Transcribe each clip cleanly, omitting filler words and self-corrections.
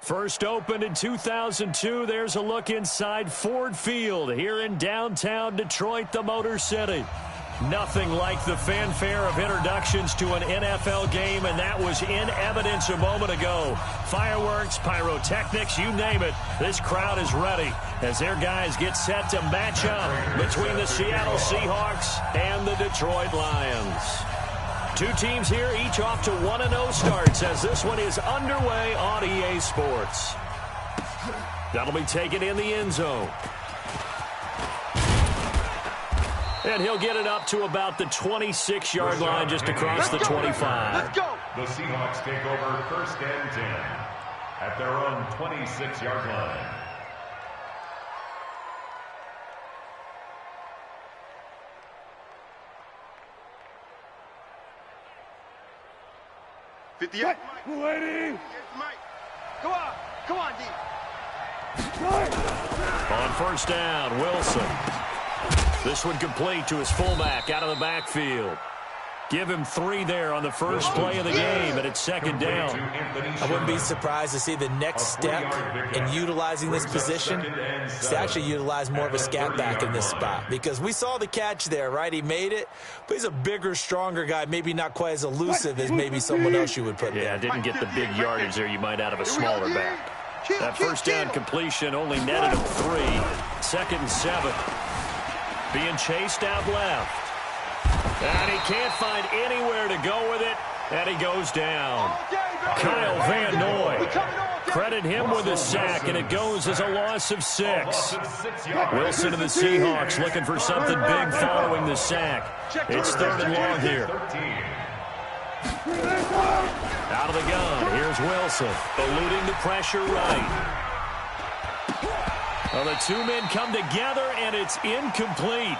First opened in 2002, there's a look inside Ford Field here in downtown Detroit, the Motor City. Nothing like the fanfare of introductions to an NFL game, and that was in evidence a moment ago. Fireworks, pyrotechnics, you name it. This crowd is ready as their guys get set to match up between the Seattle Seahawks and the Detroit Lions. Two teams here, each off to 1-0 starts as this one is underway on EA Sports. That'll be taken in the end zone. And he'll get it up to about the 26-yard line just across the 25. Let's go. The Seahawks take over first and 10 at their own 26-yard line. Waiting. Come on, D. On first down, Wilson. This one complete to his fullback out of the backfield. Give him 3 there on the first play of the game, and it's second down. I wouldn't be surprised to see the next step in utilizing this position is to actually utilize more of a scat back in this spot. Because we saw the catch there, right? He made it, but he's a bigger, stronger guy, maybe not quite as elusive as maybe someone else you would put there. Yeah, didn't get the big yardage there you might out of a smaller back. That first down completion only netted him 3. Second and 7. Being chased out left. And he can't find anywhere to go with it, and he goes down. Kyle Van Noy. Credit him with a sack, and it goes as a loss of 6. Wilson and the Seahawks looking for something big following the sack. It's third and long here. Out of the gun, here's Wilson, eluding the pressure right. Well, the two men come together, and it's incomplete.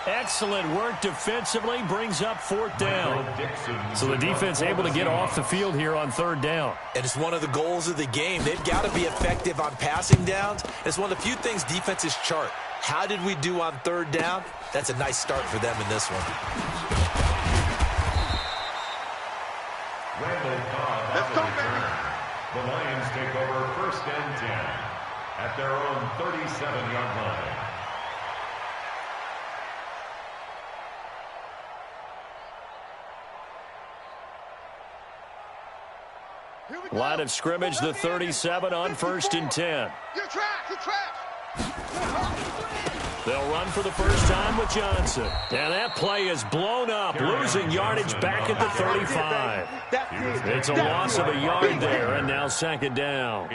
Excellent work defensively, brings up fourth down. So the defense able to get off the field here on third down. And it's one of the goals of the game. They've got to be effective on passing downs. It's one of the few things defenses chart. How did we do on third down? That's a nice start for them in this one. Let's go, baby. The Lions take over first and 10 at their own 37-yard line. Line of scrimmage, the 37 on first and 10. You're trash. They'll run for the first time with Johnson. And that play is blown up, losing yardage back at the 35. It's a loss of a yard there, and now second down.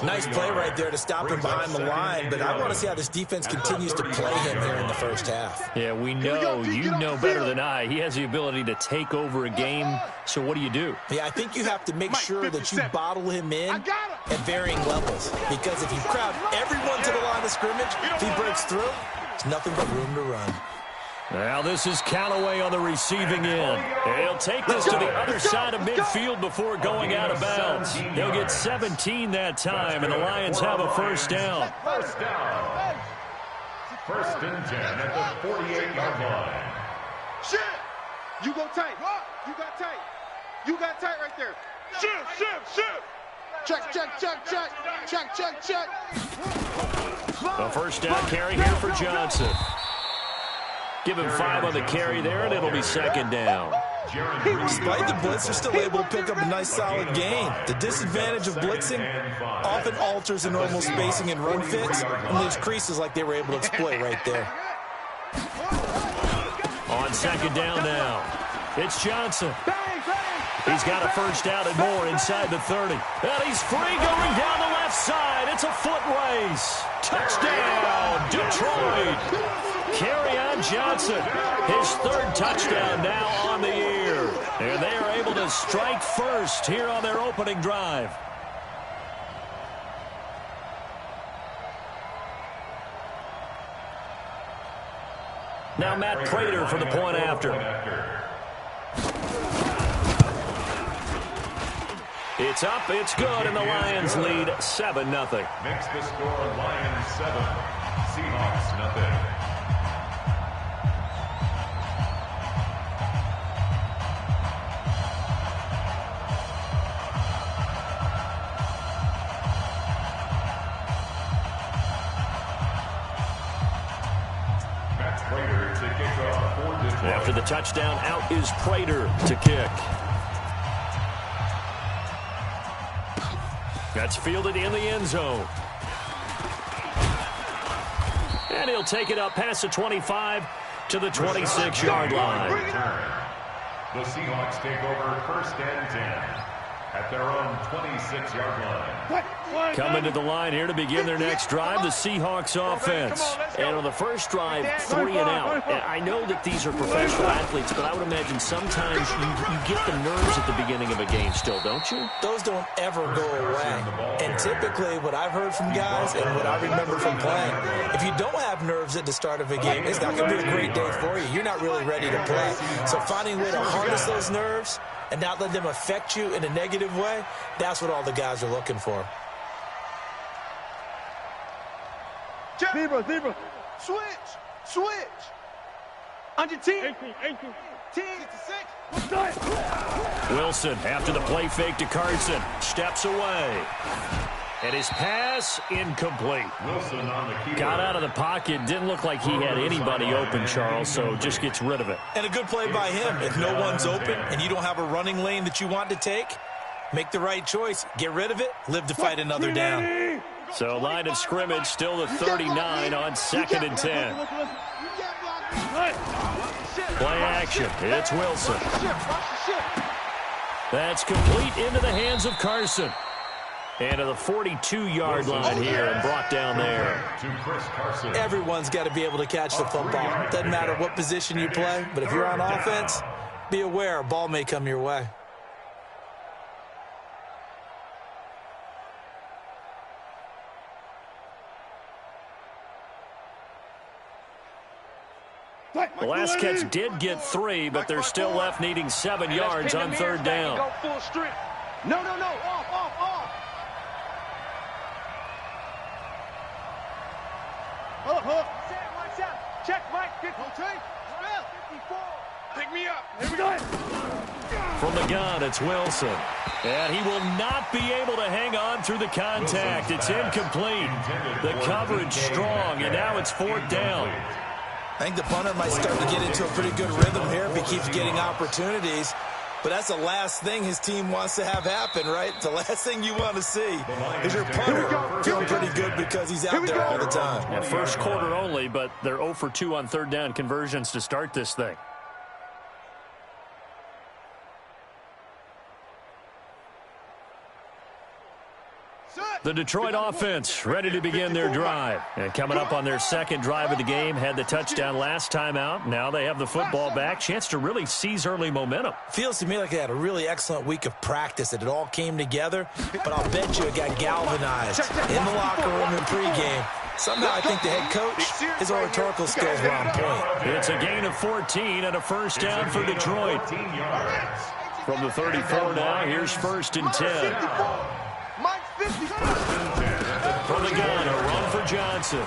Nice play right there to stop him behind the line, but I want to see how this defense continues to play him here in the first half. Yeah, we know, you know better than I. He has the ability to take over a game, so what do? Yeah, I think you have to make sure that you bottle him in at varying levels, because if you crowd everyone to the line of scrimmage, if he breaks through, there's nothing but room to run. Now this is Callaway on the receiving end. He'll take this to the other side of midfield before going out of bounds. He'll get 17 that time, and the Lions have a first down. First down. First and 10 at the 48-yard line. Shit. You go tight. You got tight. You got tight right there. Shit. Check. A first down carry here for Johnson. Give him 5 on the carry there, and it'll be second down. Despite the blitz, they're still able to pick up a nice solid gain. The disadvantage of blitzing often alters the normal spacing and run fits and leaves creases like they were able to exploit right there. On second down now, it's Johnson. He's got a first down and more inside the 30. And he's free going down the left side. It's a foot race. Touchdown, Detroit. Kerryon Johnson, his third touchdown now on the year. And they are able to strike first here on their opening drive. Now Matt Prater for the point after. It's up, it's good, and the Lions lead 7-0. Makes the score Lions 7, Seahawks nothing. to the touchdown. Out is Prater to kick. That's fielded in the end zone. And he'll take it up past the 25 to the 26-yard line. The Seahawks take over 1st and 10 at their own 26-yard line. Coming to the line here to begin their next drive, the Seahawks offense. And on the first drive, 3 and out. I know that these are professional athletes, but I would imagine sometimes you get the nerves at the beginning of a game still, don't you? Those don't ever go away. And typically what I've heard from guys and what I remember from playing, if you don't have nerves at the start of a game, it's not going to be a great day for you. You're not really ready to play. So finding a way to harness those nerves and not let them affect you in a negative way, that's what all the guys are looking for. Zebra. Switch. On your team. 10. Wilson, after the play fake to Carson, steps away. And his pass, incomplete. Wilson on the key. Got out of the pocket. Didn't look like he had anybody open, Charles, so just gets rid of it. And a good play by him. If no one's open and you don't have a running lane that you want to take, make the right choice. Get rid of it. Live to fight another down. So line of scrimmage still the 39 on 2nd and 10. Play action. It's Wilson. That's complete into the hands of Carson. And to the 42-yard line here and brought down there. Everyone's got to be able to catch the football. Doesn't matter what position you play, but if you're on offense, be aware a ball may come your way. The last catch did get 3, but they're still left needing 7 yards on 3rd down. Go full strength. No. Off. Watch out. Check, Mike. 53. 54. Pick me up. Here we go. From the gun, it's Wilson. And he will not be able to hang on through the contact. It's incomplete. The coverage strong, and now it's 4th down. I think the punter might start to get into a pretty good rhythm here if he keeps getting opportunities. But that's the last thing his team wants to have happen, right? The last thing you want to see is your punter feeling pretty good because he's out there all the time. Yeah, first quarter only, but they're 0 for 2 on 3rd down conversions to start this thing. The Detroit offense ready to begin their drive. And coming up on their 2nd drive of the game, had the touchdown last time out. Now they have the football back. Chance to really seize early momentum. Feels to me like they had a really excellent week of practice, that it all came together. But I'll bet you it got galvanized in the locker room in pregame. Somehow I think the head coach, his oratorical skills were on point. It's a gain of 14 and a 1st down for Detroit. From the 34 now, here's 1st and 10. From the gun, a run for Johnson.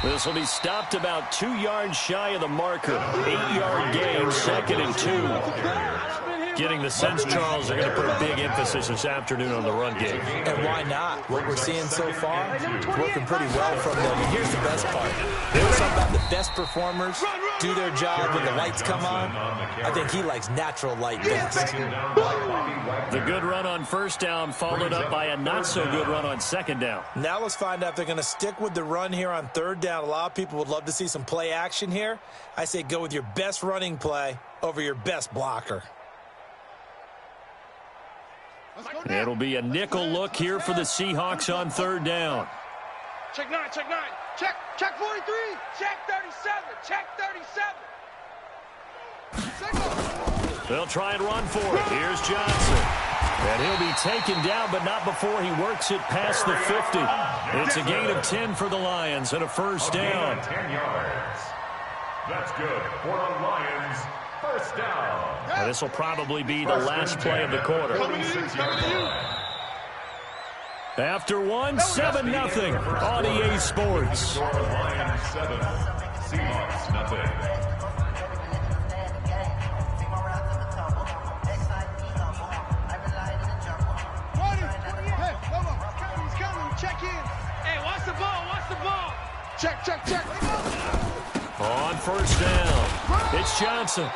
This will be stopped about 2 yards shy of the marker. 8-yard gain, 2nd and 2. Getting the sense, Charles, they're going to put a big emphasis this afternoon on the run game. And why not? What we're seeing so far is working pretty well from them. And here's the best part. There's something about the best performers do their job when the lights come on. I think he likes natural light best. The good run on 1st down followed up by a not-so-good run on 2nd down. Now let's find out if they're going to stick with the run here on 3rd down. A lot of people would love to see some play action here. I say go with your best running play over your best blocker. It'll be a nickel look here for the Seahawks on 3rd down. Check 9. Check 43. Check 37. Check 37. They'll try and run for it. Here's Johnson. And he'll be taken down, but not before he works it past the 50. It's a gain of 10 for the Lions and a 1st down. 10 yards. That's good for the Lions. 1st down. Now, this will probably be the last play of the quarter. After 1, 7-0 on EA Sports. Lions 7, Seahawks nothing. He's coming. Check in. Hey, watch the ball. Check. On first down, it's Johnson.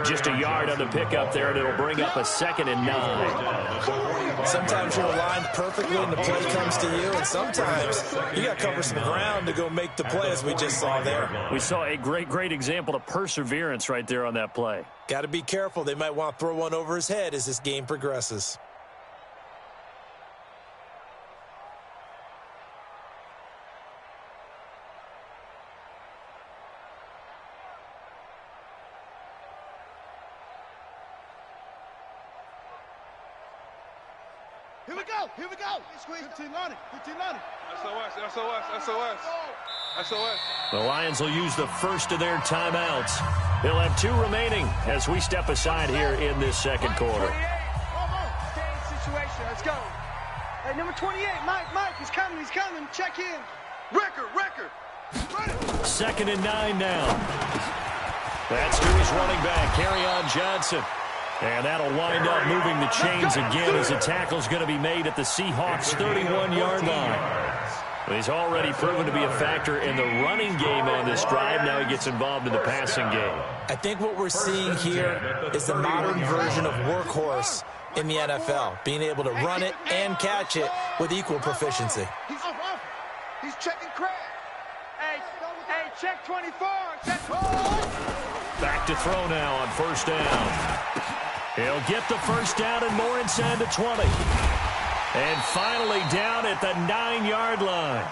Just a yard on the pickup there, and it'll bring up a 2nd and 9. Sometimes you're aligned perfectly and the play comes to you, and sometimes you got to cover some ground to go make the play, as we just saw there. We saw a great example of perseverance right there on that play. Got to be careful. They might want to throw one over his head as this game progresses. Here we go. Squeeze 15 on it. 15 on it. SOS. The Lions will use the first of their timeouts. They'll have 2 remaining as we step aside here in this second quarter. Stay in situation. Let's go. Hey, number 28, Mike, he's coming. Check in. Record. 2nd and 9 now. That's to his running back, Kerryon Johnson. And that'll wind up moving the chains again as a tackle's going to be made at the Seahawks' 31-yard line. He's already proven to be a factor in the running game on this drive. Now he gets involved in the passing game. I think what we're seeing here is the modern version of workhorse in the NFL, being able to run it and catch it with equal proficiency. He's off. He's checking Craig. Hey, check 24. Back to throw now on first down. He'll get the first down and more inside the 20. And finally down at the 9-yard line.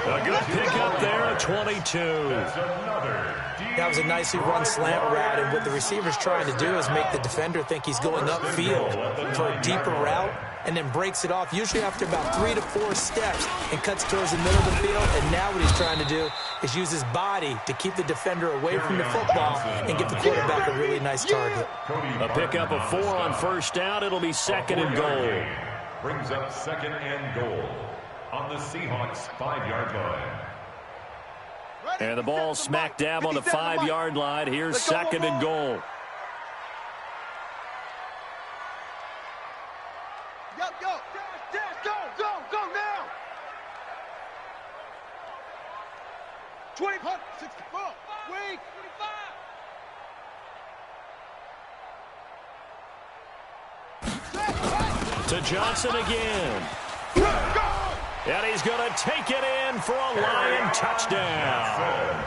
A good pickup there at 22. That was a nicely run slant route, and what the receiver's trying to do is make the defender think he's going upfield for a deeper route, and then breaks it off, usually after about 3 to 4 steps, and cuts towards the middle of the field. And now what he's trying to do is use his body to keep the defender away from the football and give the quarterback a really nice target. A pickup of 4 on first down. It'll be 2nd and goal. Brings up 2nd and goal on the Seahawks' 5-yard line. And the ball smack dab on the 5-yard line. Here's 2nd and goal. Go now. 20, 64, wait. 25. To Johnson again. And he's going to take it in for a Lion touchdown.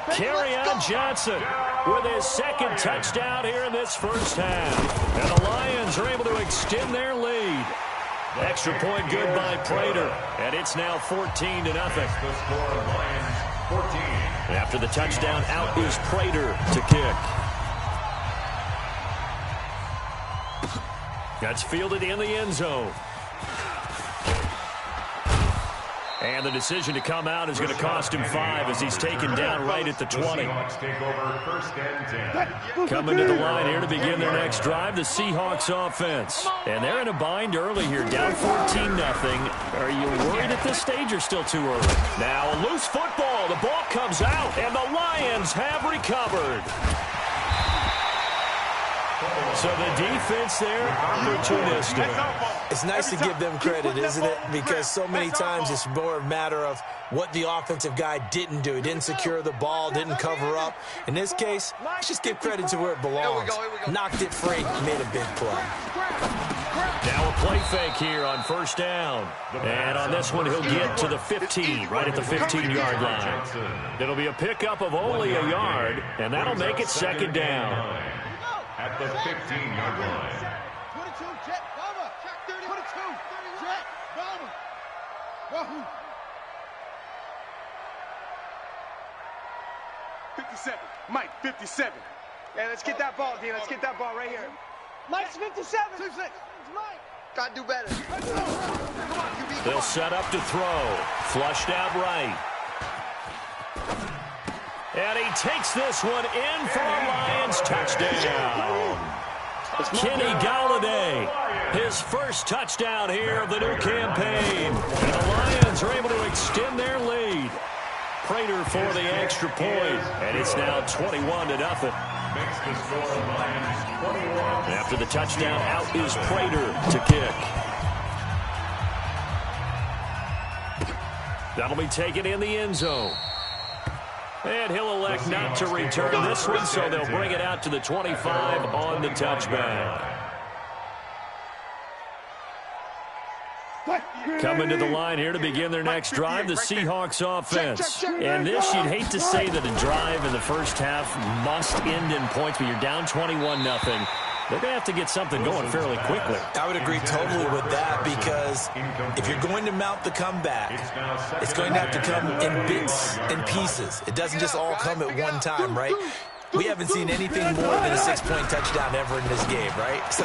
Kerryon Johnson with his 2nd touchdown here in this first half. And the Lions are able to extend their lead. Extra point good by Prater. And it's now 14-0. The score, Lions 14. After the touchdown, out is Prater to kick. That's fielded in the end zone. And the decision to come out is going to cost him 5 as he's taken down right at the 20. Coming to the line here to begin their next drive, the Seahawks offense. And they're in a bind early here, down 14-0. Are you worried at this stage or still too early? Now a loose football. The ball comes out, and the Lions have recovered. So the defense there, opportunistic. It's nice to give them credit, isn't it? Because so many times it's more a matter of what the offensive guy didn't do. He didn't secure the ball, didn't cover up. In this case, let's just give credit to where it belongs. Knocked it free, made a big play. Now a play fake here on first down. And on this one, he'll get to the 15, right at the 15-yard line. It'll be a pickup of only a yard, and that'll make it 2nd down. At the 15-yard line. 22, Jet, Bomber. Check 30, 22, Jet, Bomber. Wahoo. 57, Mike, 57. Hey, let's get that ball, Dean. Let's get that ball right here. Mike's 57. 6, Mike. Gotta do better. They'll set up to throw. Flushed out right. And he takes this one in for a Lions touchdown. Kenny Golladay, his first touchdown here of the new campaign. And the Lions are able to extend their lead. Prater for the extra point. And it's now 21-0. Makes the score Lions 21. After the touchdown, out is Prater to kick. That'll be taken in the end zone. And he'll elect not to return this one, so they'll bring it out to the 25 on the touchback. Coming to the line here to begin their next drive, the Seahawks offense. And this, you'd hate to say that a drive in the first half must end in points, but you're down 21-0. They're going to have to get something going fairly quickly. I would agree totally with that, because if you're going to mount the comeback, it's going to have to come in bits and pieces. It doesn't just all come at one time, right? We haven't seen anything more than a 6-point touchdown ever in this game, right? So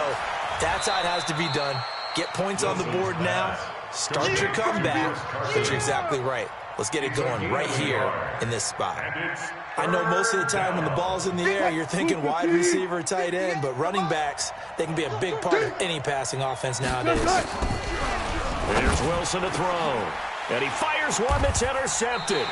that's how it has to be done. Get points on the board now. Start your comeback. But you're exactly right. Let's get it going right here in this spot. I know most of the time when the ball's in the air, you're thinking wide receiver, tight end, but running backs, they can be a big part of any passing offense nowadays. Here's Wilson to throw. And he fires one that's intercepted.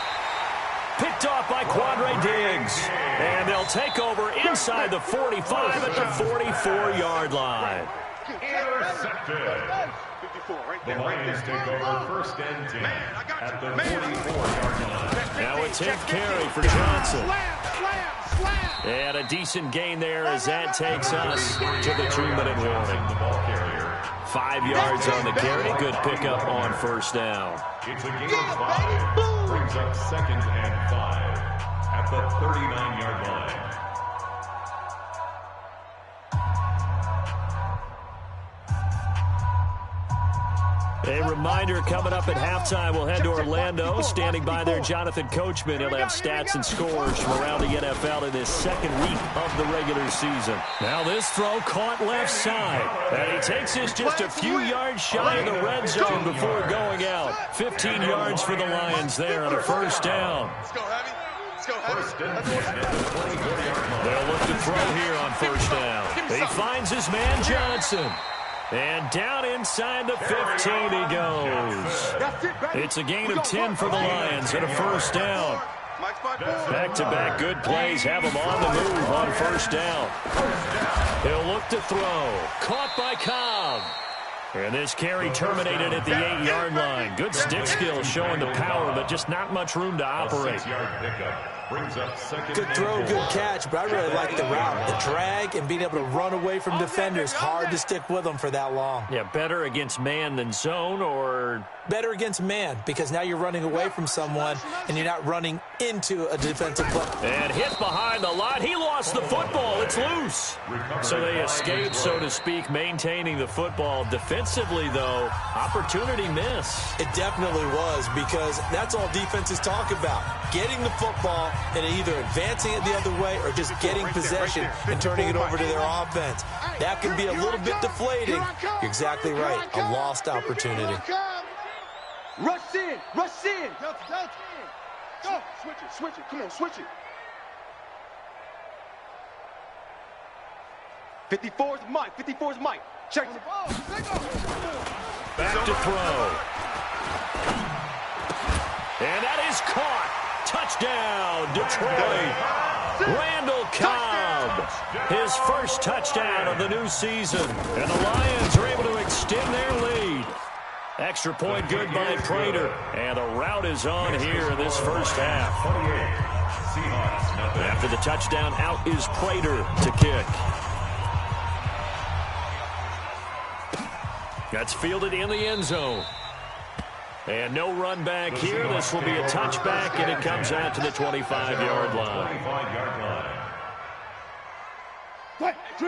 Picked off by Quandre Diggs. And they'll take over inside the 45 at the 44-yard line. Intercepted. 54, right there, the Lions take over first and 10 at the 44-yard line. Now a 10th carry for Johnson. And a decent gain there as that takes us to the 2-minute warning. 5 yards on the carry. Good pickup on first down. It's a gain of 5. Brings up 2nd and 5 at the 39-yard line. A reminder, coming up at halftime, we'll head to Orlando. Standing by there, Jonathan Coachman. He'll have stats and scores from around the NFL in this second week of the regular season. Now this throw caught left side. And he takes this just a few yards shy of the red zone before going out. 15 yards for the Lions there on a first down. Let's go, Heavy. Let's go, Heavy. They'll look to throw here on first down. He finds his man Johnson. And down inside the 15 he goes. It's a gain of 10 for the Lions and a first down. Back-to-back good plays have him on the move on first down. He'll look to throw. Caught by Cobb. And this carry terminated at the 8-yard line. Good stick skill showing the power, but just not much room to operate. Good throw, good catch, but I really like the route. The drag and being able to run away from defenders. Hard to stick with them for that long. Yeah, better against man than zone, or... Better against man, because now you're running away from someone and you're not running into a defensive play. And hit behind the line. He lost the football. It's loose. So they escape, so to speak, maintaining the football. Defensively, though, opportunity miss. It definitely was, because that's all defenses talk about. Getting the football and either advancing it the other way or just getting possession and turning it over to their offense. That can be a little bit deflating. You're exactly right. A lost opportunity. Rush in. Rush in. Go. Switch it. Switch it. Come on, switch it. 54 is Mike. 54 is Mike. Check it. Back to throw. And that is caught. Touchdown, Detroit. Randall Cobb. His first touchdown of the new season. And the Lions are able to extend their lead. Extra point good by Prater. And the route is on here in this first half. After the touchdown, out is Prater to kick. That's fielded in the end zone. And no run back here. This will be a touchback, and it comes out to the 25-yard line.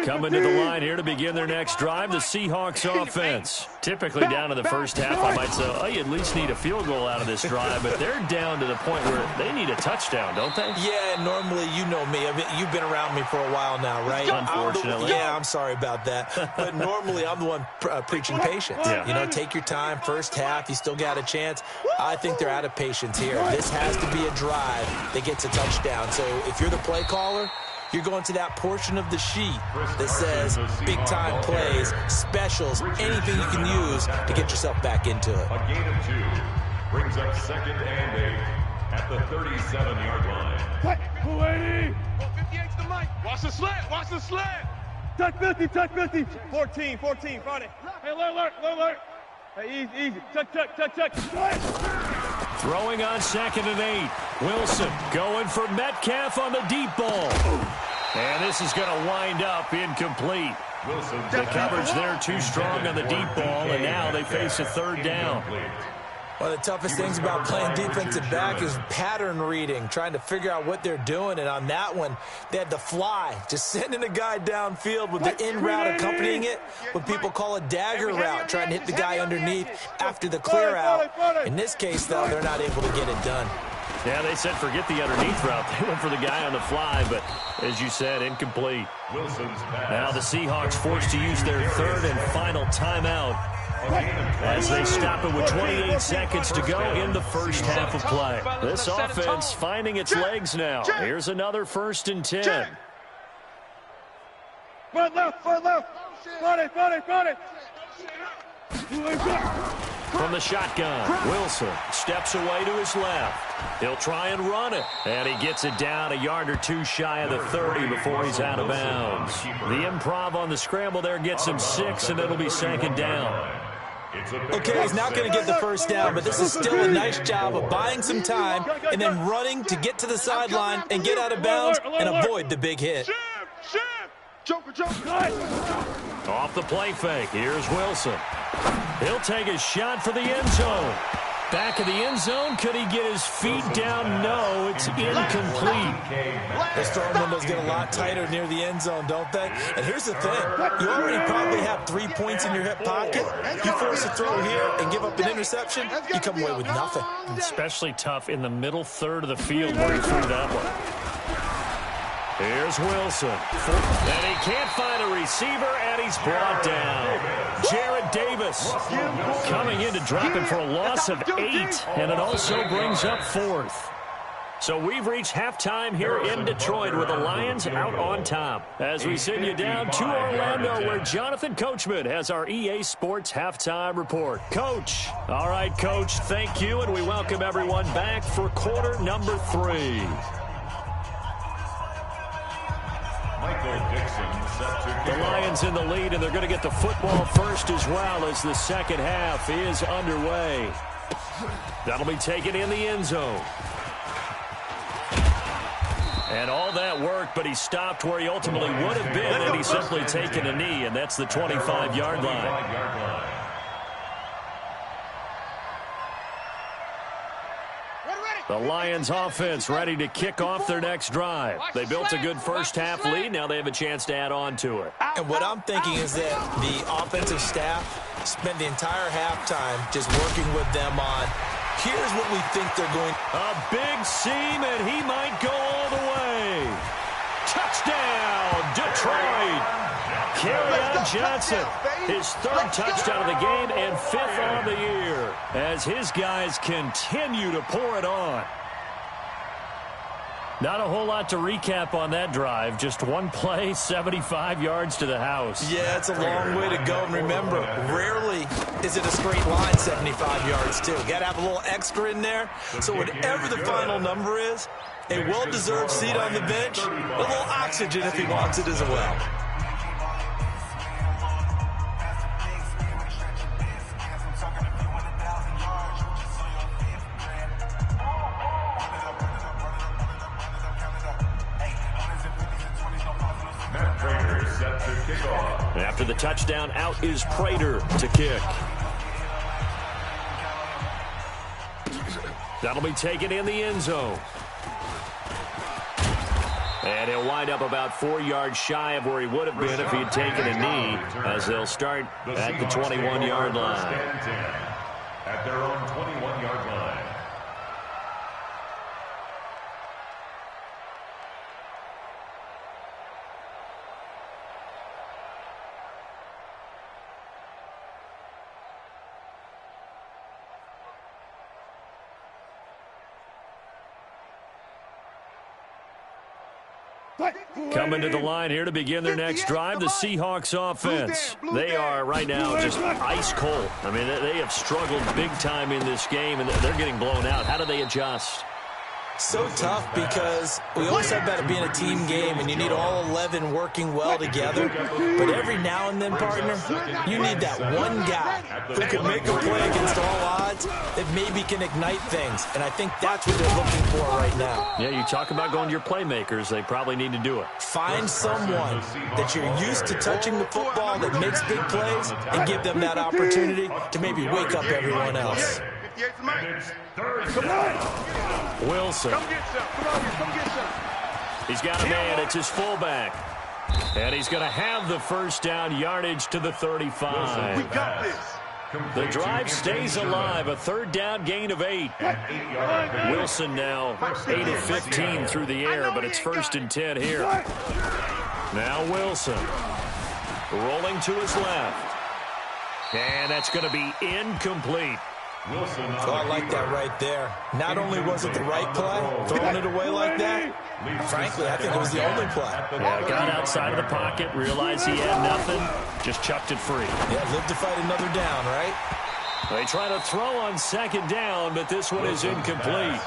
Coming to the line here to begin their next drive, the Seahawks offense. Typically down in the first half, I might say, oh, you at least need a field goal out of this drive, but they're down to the point where they need a touchdown, don't they? Yeah, normally, you know me. I mean, you've been around me for a while now, right? Unfortunately. Yeah, I'm sorry about that. But normally, I'm the one preaching patience. Yeah. You know, take your time. First half, you still got a chance. I think they're out of patience here. This has to be a drive that gets a touchdown. So if you're the play caller, you're going to that portion of the sheet that says big-time plays, specials, anything you can use to get yourself back into it. A gain of 2 brings up 2nd and 8 at the 37-yard line. 280. 58's the mic. Watch the slant. Watch the slant. Touch 50. Touch 50. 14. Friday. Hey, alert. Hey, easy. Touch. Throwing on 2nd and 8. Wilson going for Metcalf on the deep ball. And this is going to wind up incomplete. The coverage there too strong on the deep ball, and now they face a third down. One of the toughest things about playing defensive back is pattern reading, trying to figure out what they're doing. And on that one, they had to fly, just sending a guy downfield with the in route accompanying it, what people call a dagger route, trying to hit the guy underneath after the clear out. In this case, though, they're not able to get it done. Yeah, they said forget the underneath route. They went for the guy on the fly, but as you said, incomplete. Now the Seahawks forced to use their third and final timeout as they stop it with 28 seconds to go in the first half of play. This offense finding its legs now. Here's another 1st and 10. Foot left. Run it. From the shotgun, Wilson steps away to his left. He'll try and run it. And he gets it down a yard or two shy of the 30 before he's out of bounds. The improv on the scramble there gets him 6, and it'll be 2nd down. Okay, he's not going to get the first down, but this is still a nice job of buying some time and then running to get to the sideline and get out of bounds and avoid the big hit. Joker. Off the play fake, here's Wilson. He'll take a shot for the end zone. Back of the end zone, could he get his feet down? No, it's incomplete. Those throwing windows get a lot tighter near the end zone, don't they? And here's the thing. You already probably have 3 points in your hip pocket. You force a throw here and give up an interception, you come away with nothing. Especially tough in the middle third of the field where he threw that one. Here's Wilson. And he can't find a receiver, and he's brought down. Jarrad Davis coming in to drop him for a loss of 8, and it also brings up 4th. So we've reached halftime here in Detroit with the Lions out on top. As we send you down to Orlando, where Jonathan Coachman has our EA Sports halftime report. Coach. All right, Coach, thank you, and we welcome everyone back for quarter number 3. The Lions in the lead, and they're going to get the football first as well as the second half is underway. That'll be taken in the end zone. And all that work, but he stopped where he ultimately would have been, and he's simply taken a knee, and that's the 25-yard line. The Lions offense ready to kick off their next drive. They built a good first half lead. Now they have a chance to add on to it. And what I'm thinking is that the offensive staff spent the entire halftime just working with them on, here's what we think they're going. A big seam, and he might go all the way. Touchdown, Detroit. Kerryon Johnson, his 3rd touchdown of the game and 5th on the year as his guys continue to pour it on. Not a whole lot to recap on that drive. Just one play, 75 yards to the house. Yeah, it's a long way to go. And remember, rarely is it a straight line 75 yards, too. Got to have a little extra in there. So whatever the final number is, a well-deserved seat on the bench, a little oxygen if he wants it as well. After the touchdown, out is Prater to kick. That'll be taken in the end zone. And he'll wind up about 4 yards shy of where he would have been if he had taken a knee, as they'll start at the 21-yard line. At their own 21-yard line. Coming to the line here to begin their next drive, the Seahawks offense. They are right now just ice cold. I mean, they have struggled big time in this game, and they're getting blown out. How do they adjust? So tough because we always talk about it being a team game and you need all 11 working well together. But every now and then, partner, you need that one guy who can make a play against all odds that maybe can ignite things. And I think that's what they're looking for right now. Yeah, you talk about going to your playmakers. They probably need to do it. Find someone that you're used to touching the football that makes big plays and give them that opportunity to maybe wake up everyone else. Wilson. He's got a man. It's his fullback. And he's going to have the first down, yardage to the 35. We got this. The drive stays alive. A third down gain of 8. Wilson now 8 of 15 through the air, but it's 1st and 10 here. Now Wilson rolling to his left. And that's going to be incomplete. Oh, I like that right there. Not only was it the right play, throwing it away like that, frankly, I think it was the only play. Yeah, got outside of the pocket, realized he had nothing, just chucked it free. Yeah, lived to fight another down, right? They try to throw on 2nd down, but this one is incomplete.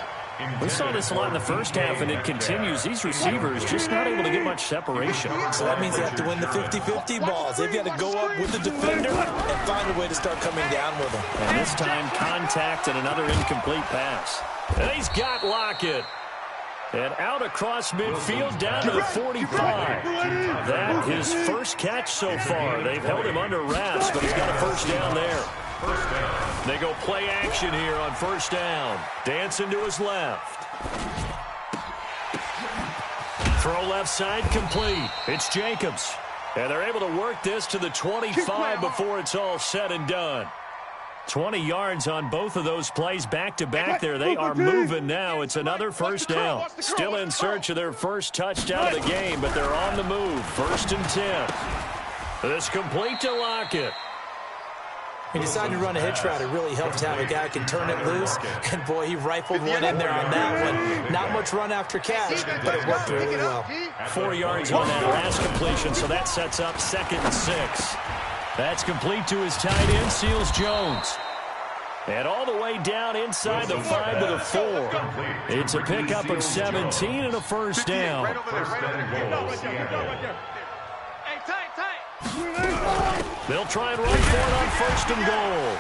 We saw this a lot in the first half, and it continues. These receivers just not able to get much separation. So that means they have to win the 50-50 balls. They've got to go up with the defender and find a way to start coming down with them. And this time, contact and another incomplete pass. And he's got Lockett. And out across midfield down to the 45. That his first catch so far. They've held him under wraps, but he's got a first down there. They go play action here on 1st down. Dancing to his left. Throw left side complete. It's Jacobs. And they're able to work this to the 25 before it's all said and done. 20 yards on both of those plays back-to-back there. They are moving now. It's another first down. Still in search of their first touchdown of the game, but they're on the move. 1st and 10. This complete to Lockett. He decided to run a hitch route. It really helped to have a guy who can turn it loose. And, boy, he rifled one in there on that one. Not much run after catch, but it worked really well. 4 yards on that last completion, so that sets up 2nd and 6. That's complete to his tight end, Seals Jones. And all the way down inside the 5 to the 4. It's a pickup of 17 and a first down. They'll try and run for it on 1st and goal.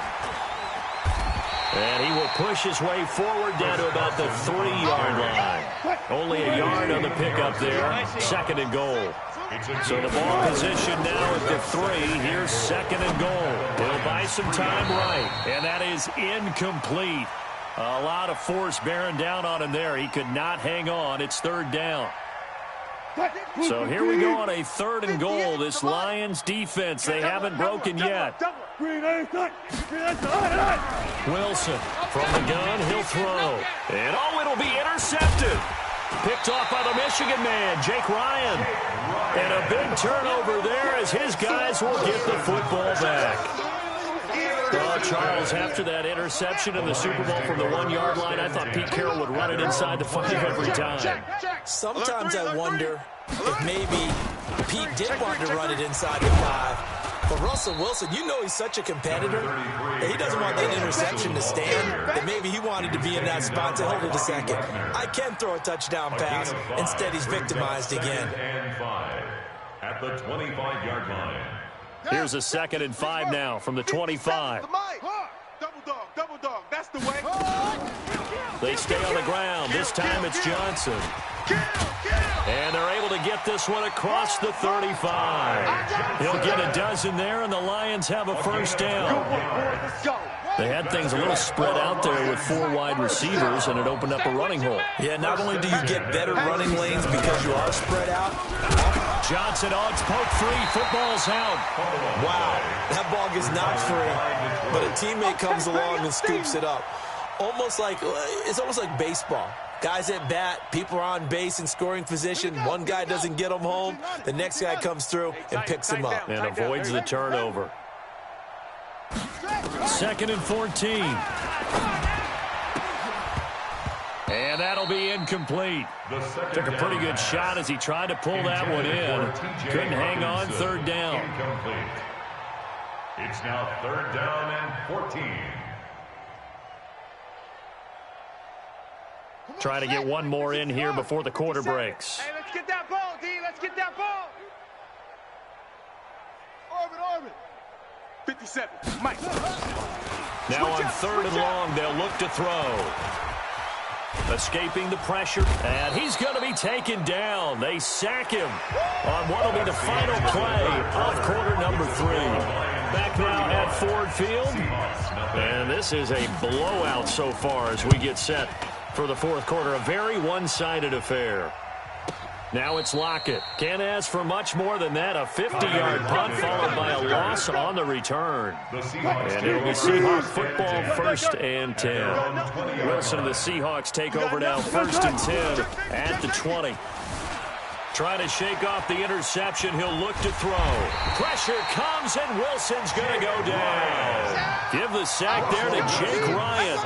And he will push his way forward down to about the 3-yard line. Only a yard on the pickup there. 2nd and goal. So the ball position now at the 3. Here's 2nd and goal. He'll buy some time right. And that is incomplete. A lot of force bearing down on him there. He could not hang on. It's 3rd down. So here we go on a 3rd and goal. This Lions defense, they haven't broken yet. Wilson from the gun, he'll throw. And it'll be intercepted. Picked off by the Michigan man, Jake Ryan. And a big turnover there as his guys will get the football back. Charles, after that interception in the Super Bowl from the 1-yard line, I thought Pete Carroll would run it inside the 5 every time. Sometimes I wonder if maybe Pete did want to run it inside the 5. But Russell Wilson, you know he's such a competitor that he doesn't want that interception to stand, that maybe he wanted to be in that spot to hold it a second. I can throw a touchdown pass. Instead, he's victimized again. At the 25-yard line. Here's a 2nd and 5 now from the 25. Double dog, that's the way. They stay on the ground. This time it's Johnson. And they're able to get this one across the 35. He'll get a dozen there, and the Lions have a first down. They had things a little spread out there with 4 wide receivers, and it opened up a running hole. Yeah, not only do you get better running lanes because you are spread out. Johnson, it's poked free. Football's out. Wow, that ball gets knocked free, but a teammate comes along and scoops it up. It's almost like baseball. Guys at bat, people are on base in scoring position. One guy doesn't get them home. The next guy comes through and picks him up. And avoids the turnover. 2nd and 14. And that'll be incomplete. Took a pretty good shot as he tried to pull that one in. Couldn't hang on. 3rd down. Incomplete. It's now 3rd down and 14. Try to get one more in here before the quarter breaks. Hey, let's get that ball, D. Let's get that ball. Orbit. 57. Mike. Now on 3rd and long, they'll look to throw. Escaping the pressure, and he's going to be taken down. They sack him on what will be the final play of quarter number 3. Back now at Ford Field, and this is a blowout so far as we get set for the 4th quarter. A very one-sided affair. Now it's Lockett. Can't ask for much more than that. A 50-yard punt followed by a loss on the return. And it'll be Seahawk football 1st and 10. Wilson and the Seahawks take over now 1st and 10 at the 20. Trying to shake off the interception. He'll look to throw. Pressure comes, and Wilson's going to go down. Give the sack there to Jake Ryan.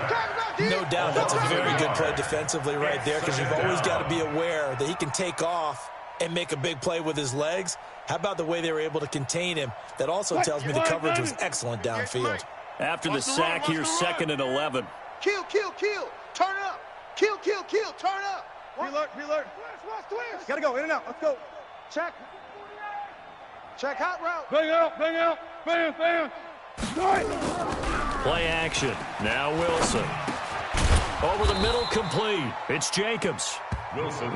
No doubt that's a very good play defensively right there, because you've always got to be aware that he can take off and make a big play with his legs. How about the way they were able to contain him? That also tells me the coverage was excellent downfield. After the sack, here's 2nd and 11. Kill. Turn it up. Kill. Turn up. Pre-alert. Gotta go. In and out. Let's go. Check hot route. Bang out. Bam. Play action. Now Wilson. Over the middle, complete. It's Jacobs.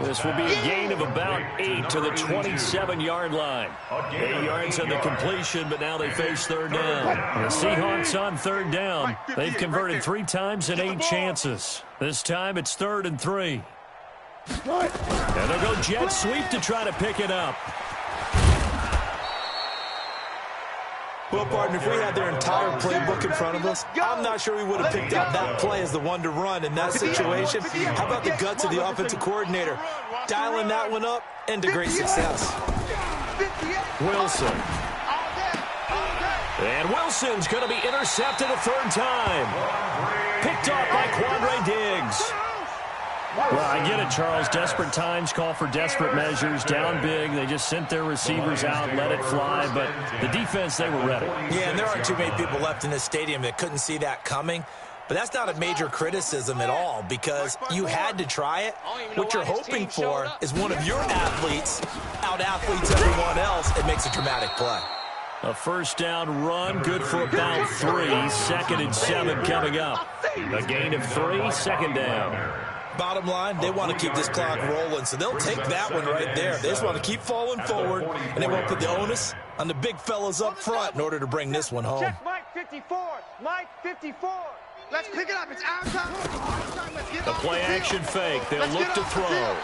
This will be a gain of about 8 to the 27-yard line. 8 yards on the completion, but now they face 3rd down. The Seahawks on 3rd down. They've converted 3 times in 8 chances. This time it's 3rd and 3. And they'll go jet sweep to try to pick it up. Well, partner, if we had their entire playbook in front of us, I'm not sure we would have picked out that play as the one to run in that situation. How about the guts of the offensive coordinator? Dialing that one up into great success. Wilson. And Wilson's going to be intercepted a 3rd time. Picked off by Quandre Diggs. Well, I get it, Charles. Desperate times call for desperate measures. Down big. They just sent their receivers out, let it fly. But the defense, they were ready. Yeah, and there aren't too many people left in this stadium that couldn't see that coming. But that's not a major criticism at all, because you had to try it. What you're hoping for is one of your athletes out-athletes everyone else. It makes a dramatic play. A 1st down run, good for about 3. 2nd and 7 coming up. A gain of 3, 2nd down. Bottom line, they want to keep this clock rolling, so they'll take that one right there. They just want to keep falling forward, and they won't put the onus on the big fellas up front in order to bring this one home. Check Mike 54. Let's pick it up. It's our time. Let's get the play action fake. They'll look to throw.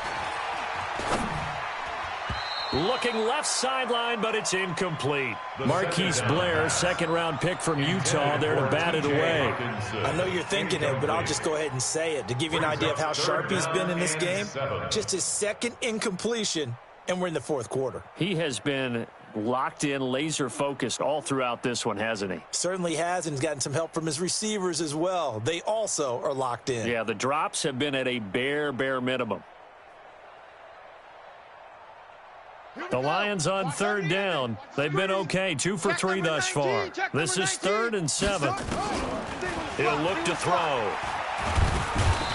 Looking left sideline, but it's incomplete. Marquise Blair, 2nd-round pick from Utah, there to bat it away. I know you're thinking it, but I'll just go ahead and say it. To give you an idea of how sharp he's been in this game, just his 2nd incompletion, and we're in the 4th quarter. He has been locked in, laser-focused all throughout this one, hasn't he? Certainly has, and he's gotten some help from his receivers as well. They also are locked in. Yeah, the drops have been at a bare minimum. The Lions on 3rd down. They've been okay, 2 for 3 thus far. This is 3rd and 7. He'll look to throw.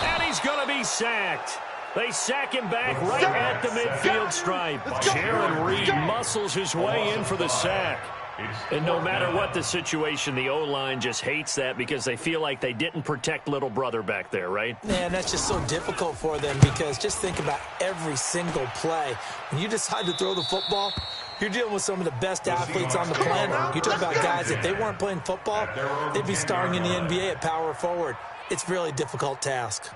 And he's going to be sacked. They sack him back right at the midfield stripe. Jaron Reed muscles his way in for the sack. And no matter what the situation, the O-line just hates that because they feel like they didn't protect little brother back there, right? Man, that's just so difficult for them, because just think about every single play. When you decide to throw the football, you're dealing with some of the best athletes on the planet. You talk about guys, if they weren't playing football, they'd be starring in the NBA at power forward. It's a really difficult task.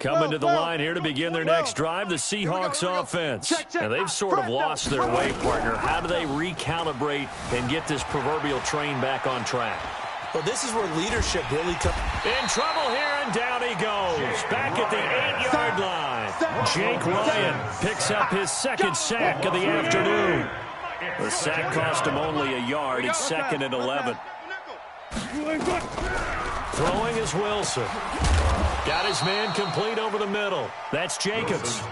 Coming to the line here to begin their next drive, the Seahawks offense. And they've sort of lost their way, partner. How do they recalibrate and get this proverbial train back on track? Well, this is where leadership really comes. In trouble here, and down he goes. Back at the 8-yard line. Jake Ryan picks up his 2nd sack of the afternoon. The sack cost him only a yard. It's 2nd and 11. Throwing is Wilson. Got his man complete over the middle. That's Jacobs.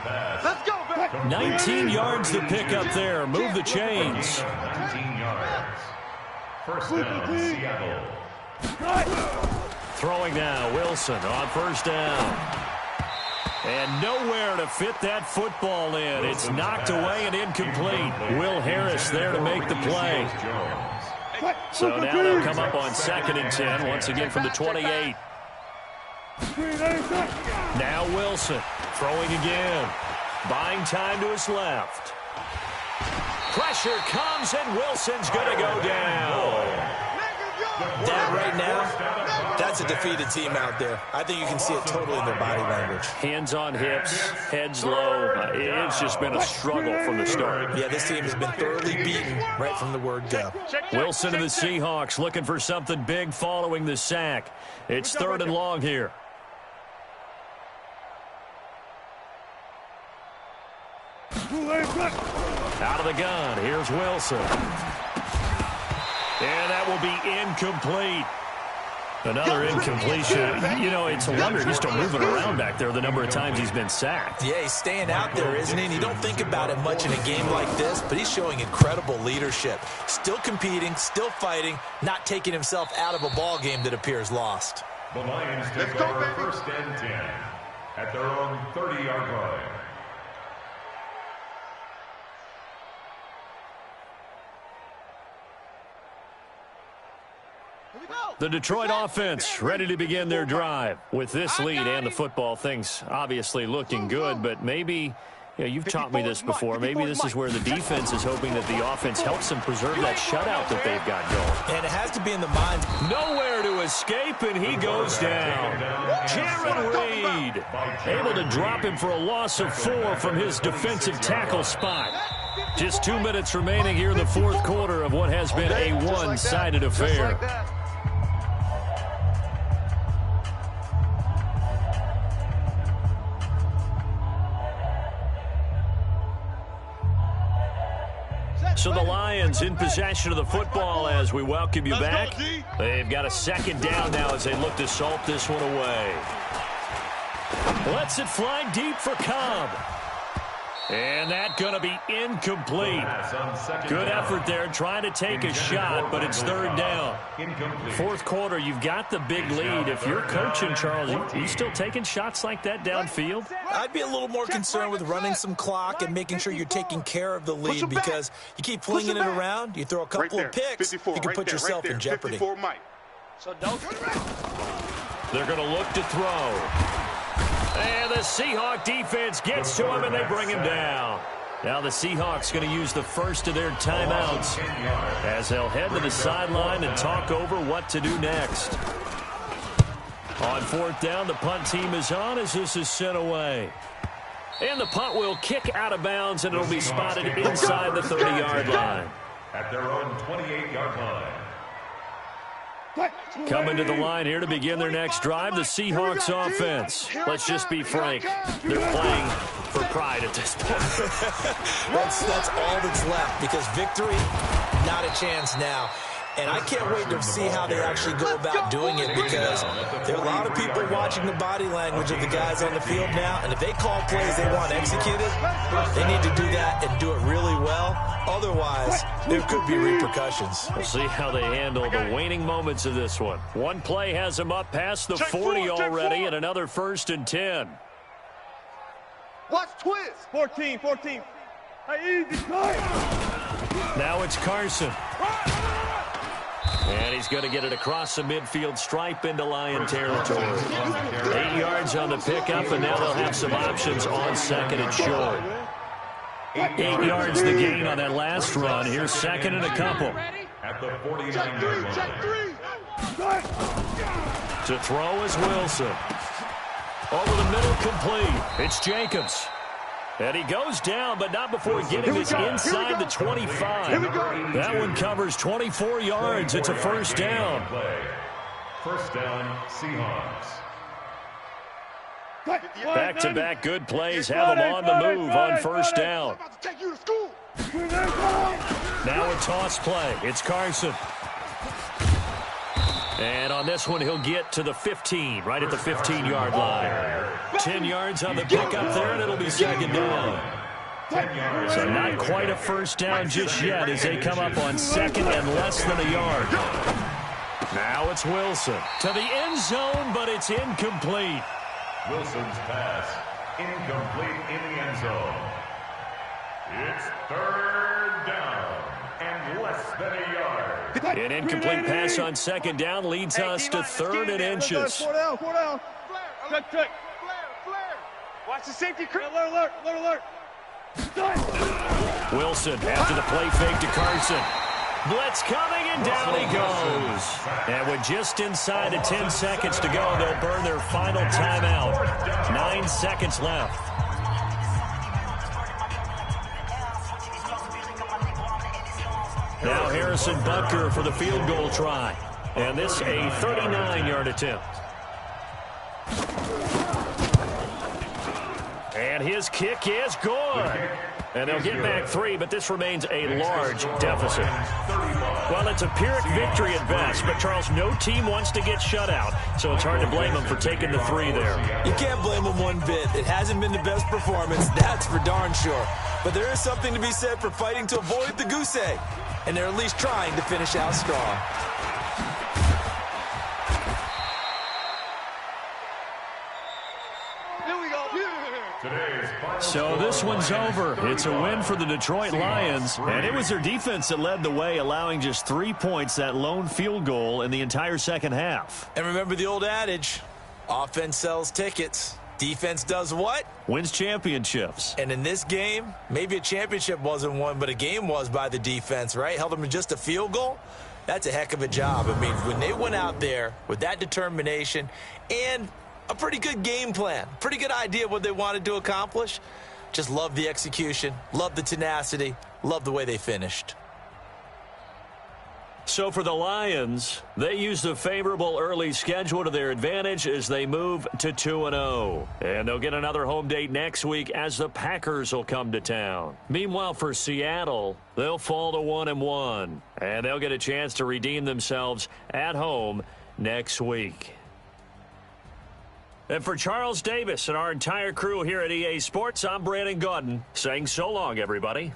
Let's go, baby. 19 yards to pick up there. Move the chains. 19 yards. First down, Seattle. Throwing now, Wilson on first down. And nowhere to fit that football in. It's knocked away and incomplete. Will Harris there to make the play. So now they'll come up on 2nd and 10, once again from the 28. Now Wilson throwing again. Buying time to his left. Pressure comes, and Wilson's going to go down. That right now, that's a defeated team out there. I think you can see it totally in their body language. Hands on hips, heads low. It's just been a struggle from the start. Yeah, this team has been thoroughly beaten right from the word go. Wilson and the Seahawks looking for something big following the sack. It's 3rd and long here. Out of the gun, here's Wilson. And that will be incomplete. Another incompletion. You know, it's a wonder he's still moving around back there the number of times he's been sacked. Yeah, he's staying out there, isn't he? And you don't think about it much in a game like this, but he's showing incredible leadership. Still competing, still fighting, not taking himself out of a ball game that appears lost. The Lions take over 1st and 10 at their own 30-yard line. The Detroit offense ready to begin their drive. With this lead and the football, things obviously looking good, but maybe, you know, you've taught me this before, maybe this is where the defense is hoping that the offense helps them preserve that shutout that they've got going. And it has to be in the mind. Nowhere to escape, and he goes down. Jaron Reed able to drop him for a loss of 4 from his defensive tackle spot. Just 2 minutes remaining here in the 4th quarter of what has been a one-sided affair. So the Lions in possession of the football as we welcome you back. They've got a 2nd down now as they look to salt this one away. Lets it fly deep for Cobb. And that going to be incomplete. Good effort there trying to take a shot, but it's 3rd down. 4th quarter, you've got the big lead. If you're coaching, Charles, you still taking shots like that downfield? I'd be a little more concerned with running some clock and making sure you're taking care of the lead, because you keep flinging it around, you throw a couple of picks, you can put yourself in jeopardy. So don't. They're going to look to throw. And the Seahawk defense gets to him, and they bring him down. Now the Seahawks going to use the first of their timeouts as they'll head to the sideline and talk over what to do next. On 4th down, the punt team is on as this is sent away. And the punt will kick out of bounds, and it'll be spotted inside the 30-yard line. At their own 28-yard line. Coming to the line here to begin their next drive, the Seahawks offense. Let's just be frank, they're playing for pride at this point. That's all that's left, because victory, not a chance now. And I can't wait to see how they actually go about doing it, because there are a lot of people watching the body language of the guys on the field now, and if they call plays they want executed, they need to do that and do it really well. Otherwise, there could be repercussions. We'll see how they handle the waning moments of this one. One play has them up past the 40 already, and another 1st and 10. Watch twist. 14. Hey, easy. Now it's Carson. And he's going to get it across the midfield stripe into Lion territory. 8 yards on the pickup, and now they'll have some options on 2nd and short. 8 yards the gain on that last run. Here's 2nd and a couple. At the 49-yard line. To throw is Wilson. Over the middle, complete. It's Jacobs. And he goes down, but not before getting this inside the 25. That one covers 24 yards. It's a 1st down. 1st down, Seahawks. Back-to-back good plays have them on the move on 1st down. Now a toss play. It's Carson. And on this one, he'll get to the 15, right at the 15-yard line. 10 yards on the pickup there, and it'll be second down. So not quite a first down just yet as they come up on second and less than a yard. Now it's Wilson to the end zone, but it's incomplete. Wilson's pass, incomplete in the end zone. It's third down and less than a yard. An incomplete pass on second down leads us to third and inches. 4 down. Check. Flare. Watch the safety. Alert. Wilson after the play fake to Carson. Blitz coming, and down he goes. And with just inside of 10 seconds to go, they'll burn their final timeout. 9 seconds left. Now Harrison Butker for the field goal try. And this a 39-yard attempt. And his kick is good. And they'll get back 3, but this remains a large deficit. Well, it's a Pyrrhic victory at best, but, Charles, no team wants to get shut out, so it's hard to blame them for taking the 3 there. You can't blame them one bit. It hasn't been the best performance, that's for darn sure. But there is something to be said for fighting to avoid the goose egg, and they're at least trying to finish out strong. So this one's over. It's a win for the Detroit Lions, and it was their defense that led the way, allowing just 3 points, that lone field goal in the entire second half. And remember the old adage, offense sells tickets. Defense does what? Wins championships. And in this game, maybe a championship wasn't won, but a game was by the defense, right? Held them to just a field goal. That's a heck of a job. I mean, when they went out there with that determination and a pretty good game plan, pretty good idea of what they wanted to accomplish. Just love the execution, love the tenacity, love the way they finished. So for the Lions, they use the favorable early schedule to their advantage as they move to 2-0. And they'll get another home date next week as the Packers will come to town. Meanwhile, for Seattle, they'll fall to 1-1. And they'll get a chance to redeem themselves at home next week. And for Charles Davis and our entire crew here at EA Sports, I'm Brandon Gaudin saying so long, everybody.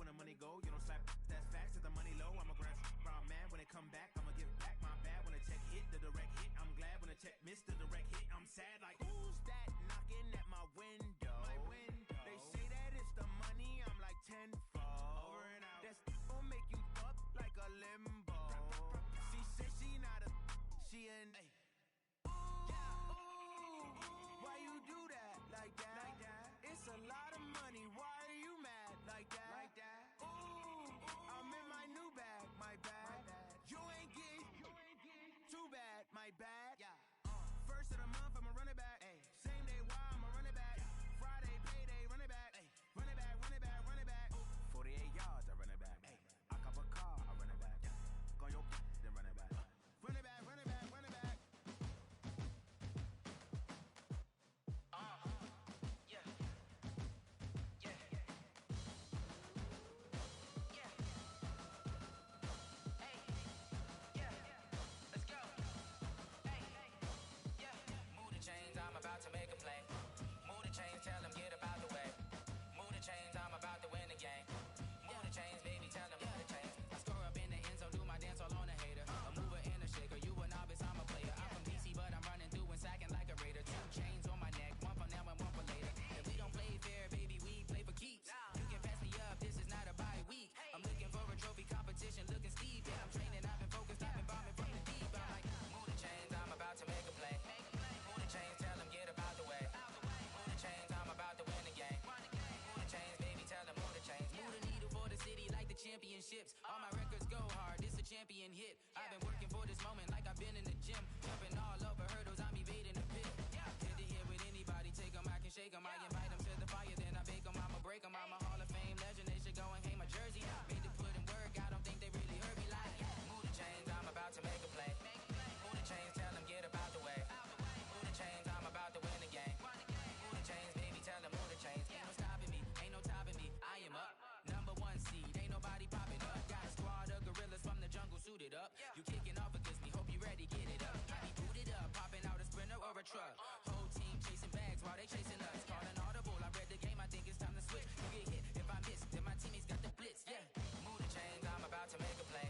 when the money go. You don't slap that's fast at the money low. I'ma grab brown man when it come back. I'ma give back my bad when the check hit, the direct hit. I'm glad when the check missed the direct hit. I'm sad like, who's that knocking at my window? They say that it's the money, I'm like tenfold. Over and out. That's gon' make you up like a limbo. She said she not a, she an. Why you do that like that? It's a lot of money. Why are you mad like that? Ooh, I'm in my new bag, my bad. You ain't getting too bad, my bad. First of the month, I'ma run it back. Same day, why I'ma run it back. Friday, payday, run it back. Run it back, run it back, run it back. 48 yards, I run it back. I cop a car, I run it back. Go your then run it back. Run it back, run it back, run it back. I'm about to make a play. Move the chains, tell them get about the way. Move the chains, I'm about to win the game. Move the chains, baby, tell them move the chains. I score up in the end zone, do my dance all on a hater. A mover and a shaker, you a novice, I'm a player. I'm from DC, but I'm running through and sacking like a raider. 2 chains on my neck, one for now and one for later. If we don't play fair, baby, we play for keeps. You can pass me up, this is not a bye week. I'm looking for a trophy competition, looking steep. Yeah, I'm training, I've been focused, I've been bombing from the deep. I'm like, move the chains, I'm about to make a play. Move the chains, tell them get about the way. Move the chains, I'm about to win the game. Move the chains, baby, tell them move the chains. Move the needle for the city like the championships. All my records go hard, this a champion hit. I've been working for this moment like I've been in the gym. Jumping all over hurdles, I'm evading the pit. Head to head with anybody, take them, I can shake them. I invite them to the fire, then I bake them, I'ma break them. I'm a Hall of Fame legend, they should go and hang my jersey. Made to put in work, I don't think they really heard me like, move the chains, I'm about to make a play. Move the chains, tell them get about the way. Move the chains, I'm about to win the game. Move the chains, baby, tell them move the chains. Ain't no stopping me, ain't no topping me. I am up, number 1 seed, ain't nobody popping up. Got a squad of gorillas from the jungle suited up. You kicking off against me, hope you ready, get it up. I be booted up, popping out a sprinter or a truck. Whole team chasing bags while they chasing us. Calling audible, I read the game, I think it's time to switch. You get hit, if I miss, then my teammates got the blitz, Move the chains, I'm about to make a play.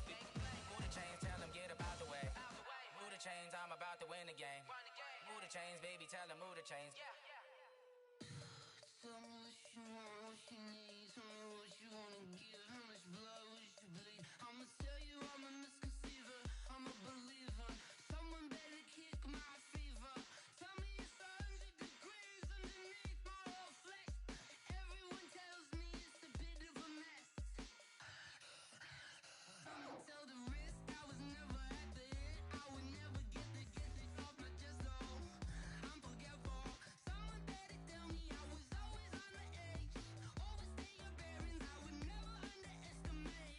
Move the chains, tell them get about the way. Move the chains, I'm about to win the game. Move the chains, baby, tell them move the chains. Tell me what you want, what you need. Tell me what you wanna give. How much blood would you bleed? I'ma tell you I'm a misconceiver. I'm a believer. Someone better kick my fever. Tell me it's 100 degrees underneath my whole flesh. Everyone tells me it's a bit of a mess. I'ma tell the risk I was never at the end. I would never get it off my chest, though. I'm forgetful. Someone better tell me I was always on the edge. Overstay your bearings, I would never underestimate.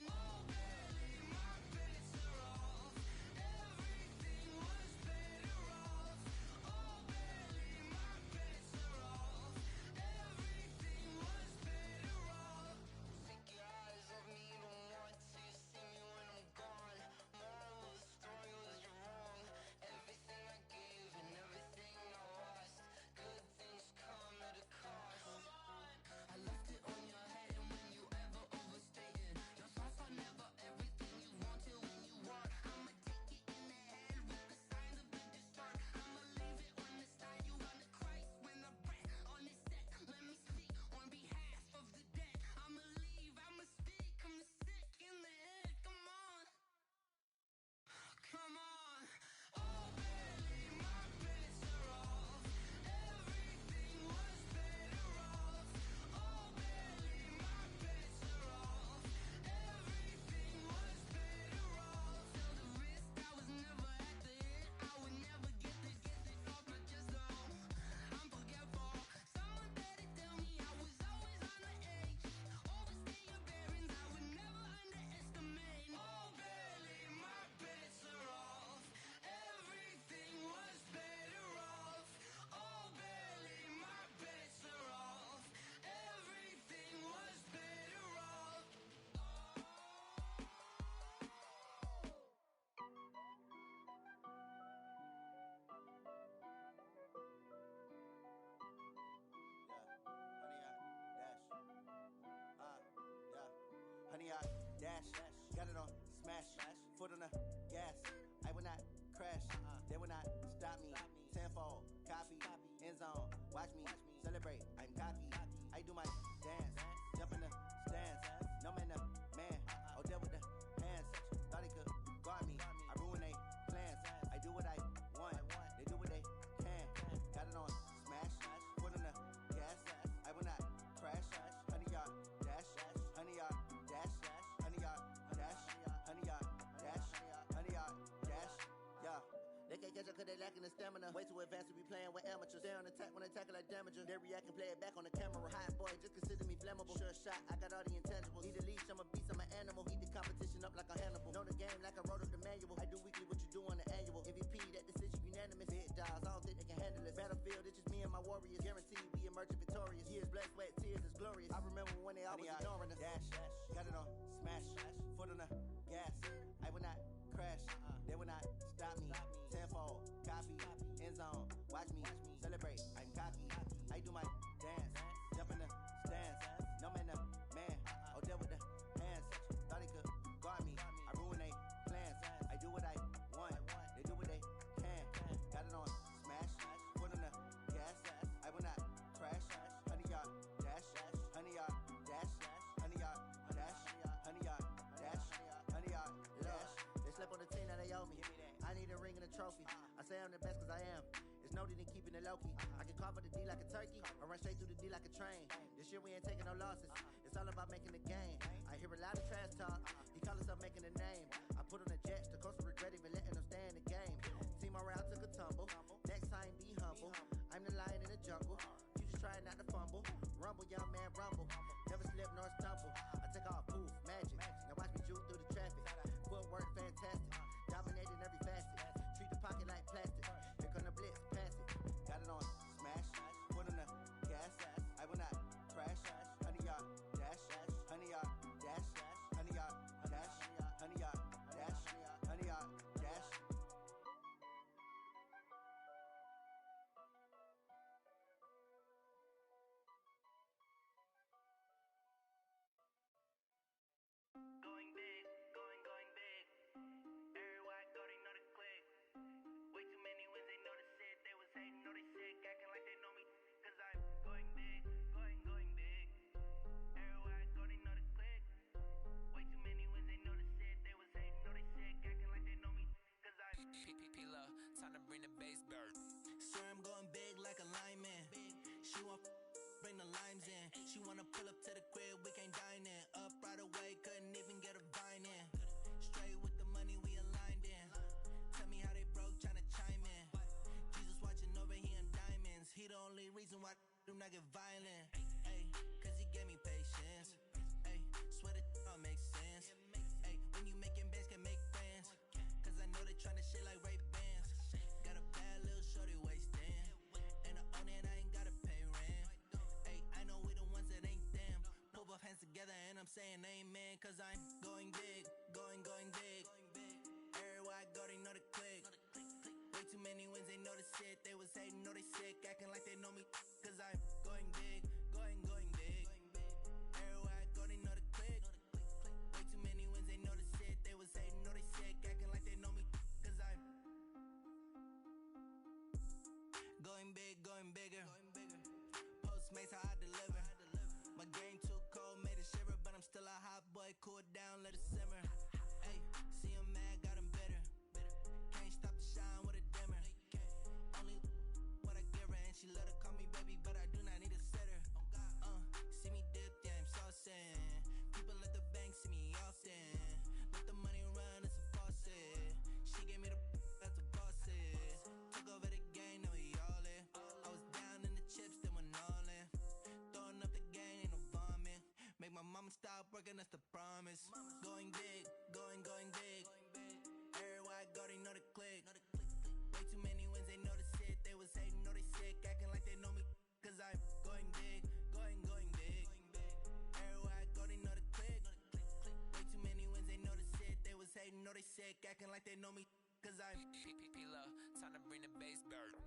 dash. Got it on smash. Foot on the gas. I will not crash. They will not stop me. Tenfold, copy, end zone. Watch me celebrate. I'm cocky. I do my dance. Jump in the stands. No man, man. Oh, there with the hands. Thought he could guard me. I ruin they plans. I do what I want. They do what they can. Got it on smash. Foot on the gas. I will not crash. 100-yard dash. 100-yard dash. 100-yard dash. 100-yard dash. 100-yard dash. Yeah. They can't catch up cause they lacking the stamina. Way too advanced to be playing with amateurs. Stay on attack when they tackle like damager. They react and play it back on the camera. Hot boy, just consider me flammable. Sure shot, I got all the intangibles. Need a leash, I'm a beast, I'm an animal. Eat the competition up like a Hannibal. Know the game like I wrote up the manual. I do weekly what you do on the annual. MVP, that decision unanimous. Big dogs, I don't think they can handle it. Battlefield, it's just me and my warriors. Guaranteed we emerge victorious. Years, blood, sweat, tears, is glorious. I remember when they always ignoring us. Dash, got it on smash. Foot on the gas. I will not crash. They will not stop me. Tenfold, copy, end zone. Watch me celebrate. I'm cocky. I do my dance. Jump in the stands. No man, man. Oh, there with the hands. Thought he could guard me. I ruin they plans. I do what I want. They do what they can. Got it on smash. Foot on the gas. I will not crash. 100-yard dash. 100-yard dash. 100-yard dash. 100-yard dash. 100-yard dash. They slept on the team, now they owe me. I need a ring and a trophy. I say I'm the best cause I am. It's no need in keeping it low-key. I can carve up the D like a turkey or run straight through the D like a train. This year we ain't taking no losses. It's all about making the game. I hear a lot of trash talk. He call himself making a name. I put on the Jets. The coach will regret even letting them stay in the game. Team morale took a tumble. Next time be humble. I'm the lion in the jungle. You just try not to fumble. Rumble, young man, rumble. Never slip nor stumble. I take off, poof, magic. Now watch me juke through the traffic. Footwork fantastic. Dominating every facet. Treat the pocket like plastic. Here come the blitz, pass it. Got it on smash. Foot on the gas. I will not crash. 100-yard dash. 100-yard dash. 100-yard dash. 100-yard dash. 100-yard dash. Going big, going big. Everywhere I go, they know the click. Way too many wins, they know the shit. They was hating, know they sick, acting like they know me. Cause I'm going big, going big. Everywhere I go, they know the click. Way too many wins, they know the shit. They was hating, know they sick, acting like they know me. Cause I'm P-P-P-Lo, time to bring the bass bird. swear I'm going big like a lineman. She want bring the limes in. She wanna pull up to the crib, we can't dine in. Up right away, couldn't even get a vine in. Straight with the money we aligned in. Tell me how they broke, tryna chime in. Jesus watching over here in diamonds. He the only reason why do not get violent. Ay, cause he gave me patience. Ay, swear that all makes sense. Ay, when you making bands, can make friends. Cause I know they tryna shit like Ray-Bans. Got a bad little shorty wasting. And I own it, I ain't gotta pay rent. Ay, I know we the ones that ain't them. Put both hands together and I'm saying amen. Cause I'm going big, going big. Everywhere I go, they know the click. Way too many wins, they know the shit. They was hating, know they sick, acting like they know me. Cause I'm going big, going big. Everywhere I go, they know the click. Way too many wins, they know the shit. They was hating, know they sick, acting like they know me. Cause I'm going big, going bigger. Postmates, how I deliver. My game too cold, made it shiver, but I'm still a hot boy. Cool it down, let it simmer. Hey, see him mad, got him bitter. Can't stop the shine with a dimmer. Only what I give her, and she let her call me baby, but I do not need a sitter. See me dip, yeah, I'm saucing. People at the bank see me often. Let the money run, it's a faucet. She gave me the that's a bosses. Took over the game, now we all in. I was down in the chips, then went all in. Throwing up the game, ain't no vomit. Make my mama stop working, that's the promise. Going big, going big. Everywhere I go, they know the click. Way too many wins, they know the shit. They was hating, know they sick, acting like they know me. Cause I'm going big, going big. Everywhere I go, they know the click. Way too many wins, they know the shit. They was hating, know they sick, acting like they know me. Cause I'm P-P-P-Lo, time to bring the bass bird.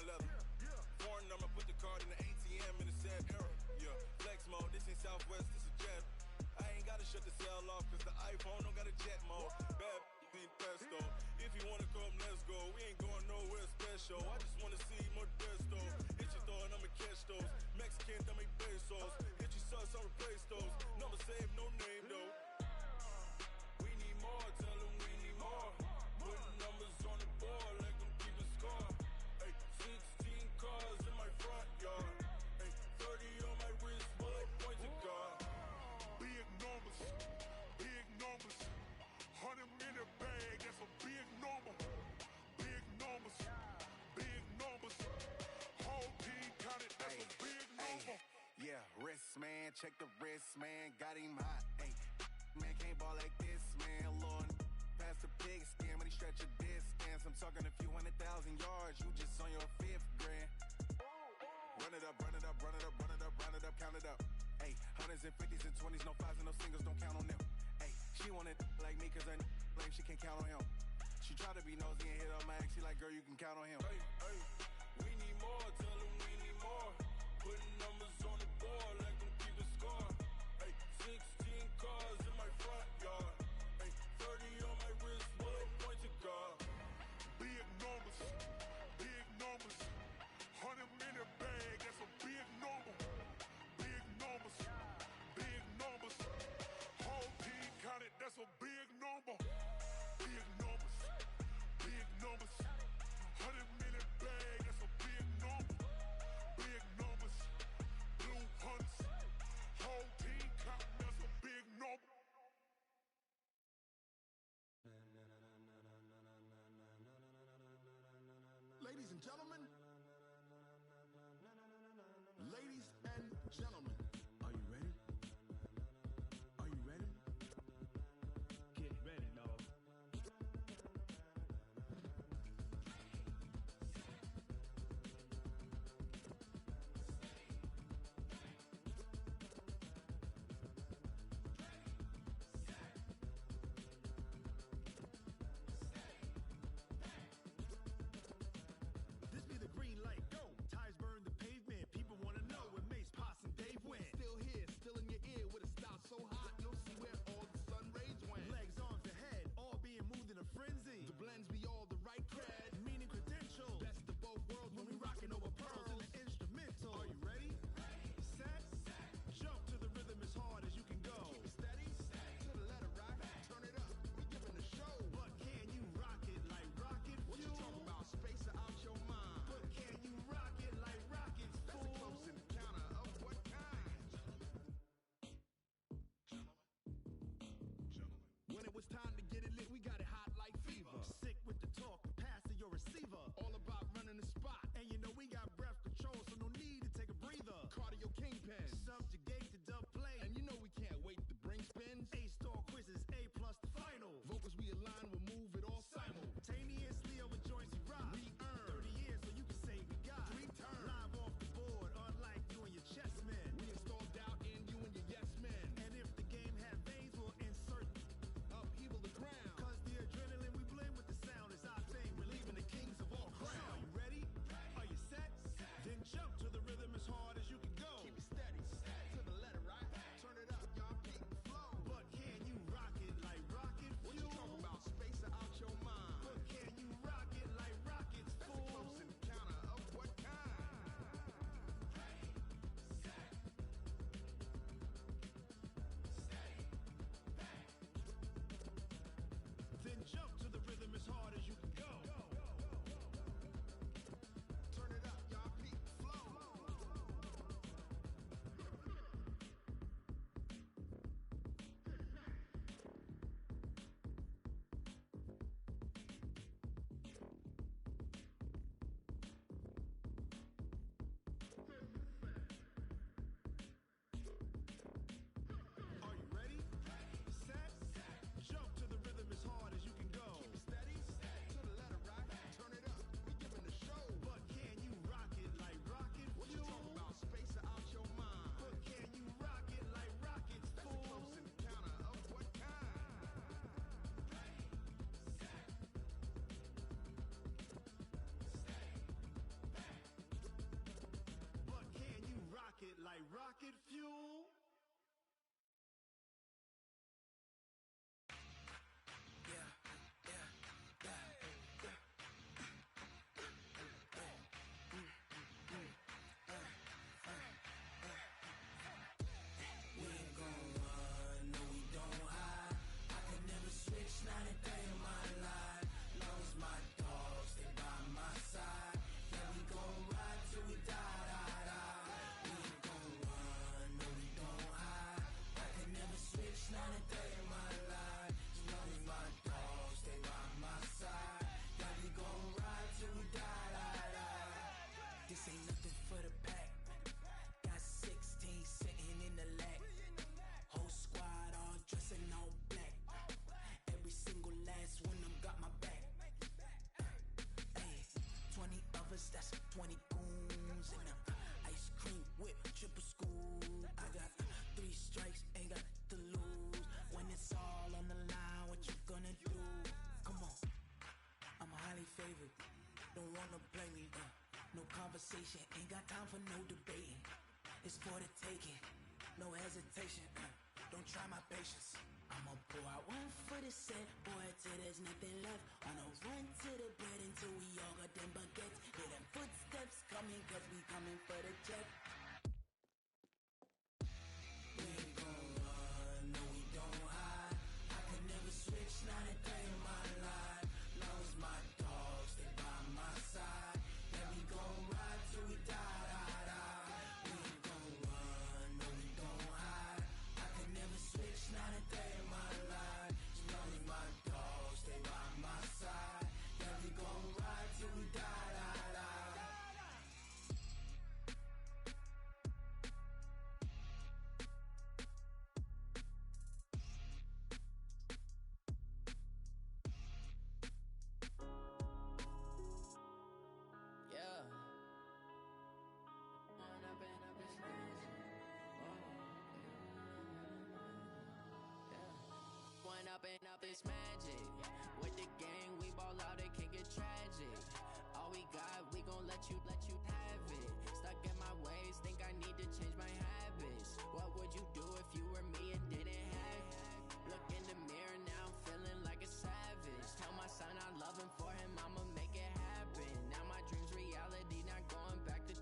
foreign leather. Foreign number, put the card in the ATM in the sad era. Yeah, flex mode, this ain't Southwest, this is Jet. I ain't gotta shut the cell off, cause the iPhone don't got a jet mode. Bad in pesto. If you wanna come, let's go. We ain't going nowhere special. I just wanna see Modesto. Hit your throw and I'ma catch those. Mexican, dame pesos. Hit your sus, I'll replace those. Number save, no name though. We need more, tell them we need more. Putting numbers on the board, let them keep a score. Ay, 16 cars in my front yard. Ay, 30 on my wrist, bullet point to God. Big numbers, 100 minute bag, that's a big number. Big numbers, whole team counted, that's a big number. Yeah, wrist man, check the wrist man, got him hot. Ay, man can't ball like this, man. Lord, pass the pig skin when he stretch a distance. I'm talking a few 100,000 yards, you just on your 5th grand. Run it up, run it up, run it up, run it up, run it up, count it up. Ay, hundreds and 50s and 20s, no 5s and no singles, don't count on them. Ay, she wanted like me cause her like she can't count on him. She tried to be nosy and hit up my ex, she like, girl, you can count on him. Ay, ay, we need more, tell them we need more. Putting numbers on the board, let them keep a score. Ay, 16 cars in my front yard. Ay, 30 on my wrist, bullet point to God. Big numbers, 100 minute bag, that's a big number. Big numbers, whole team counted, that's a big number. Big numbers, 100 minute bag, that's a big number. Big numbers, blue hunts, whole team counting, that's a big number. Ladies and gentlemen, are you ready? Are you ready? Get ready, dog. This be the green light, go. Tires burn the pavement. People wanna know where Mace, Posse, and Dave went. Still here, still in your ear with a style so hot, you'll see where all the sun rays went. Legs, arms, and head, all being moved in a frenzy. The blends be all the right cred, meaning credentials. Best of both worlds when we rockin' over pearls in the instrumental. Are you ready? Set, jump to the rhythm as hard as you can go. Keep it steady, to the letter rock, turn it up. We giving the show. But can you rock it like rocket fuel? What you talking about? Space out your mind. But can you rock it like rockets, fool? That's a close encounter of what kind? When it was time to get it lit, we got it hot like fever. Sick with the talk, pass to your receiver. All about running the spot. And you know we got breath control, so no need to take a breather. Cardio kingpin, subjugate to dub play. And you know we can't wait to bring spins. A-star quizzes, A+ the final. Vocals we align, we'll move it all simultaneously over joints we rock. We earn 30 years, so you can say we got 3 turns. Live off the board, unlike you and your chess men. We installed doubt in you and your yes men. And if the game had veins, we'll insert upheaval is for the taking, no hesitation. Don't try my patience. I'ma pour out one for the set, boy, till there's nothing left. On a run to the bed until we all got them baguettes. Hear them footsteps coming, cause we coming for the check. We ain't gon' run, no we don't hide. I could never switch, not a day in my life. Long as my dogs stay by my side. Yeah, we gon' ride till we die, die, die. We ain't gon' run, no we don't hide. I could never switch, not a day in my life. As long as my dogs stay by my side. Yeah, we gon' ride till we die, die, die. Yeah. Went up and up this magic. Went up and up this magic. With the gang, we ball out, it can get tragic. All we got, we gon' let you have it. Stuck in my ways, think I need to change my habits. What would you do if you were me and didn't have it? Look in the mirror now, I'm feeling like a savage. Tell my son I love him, for him I'ma make it happen. Now my dream's reality, not going back to.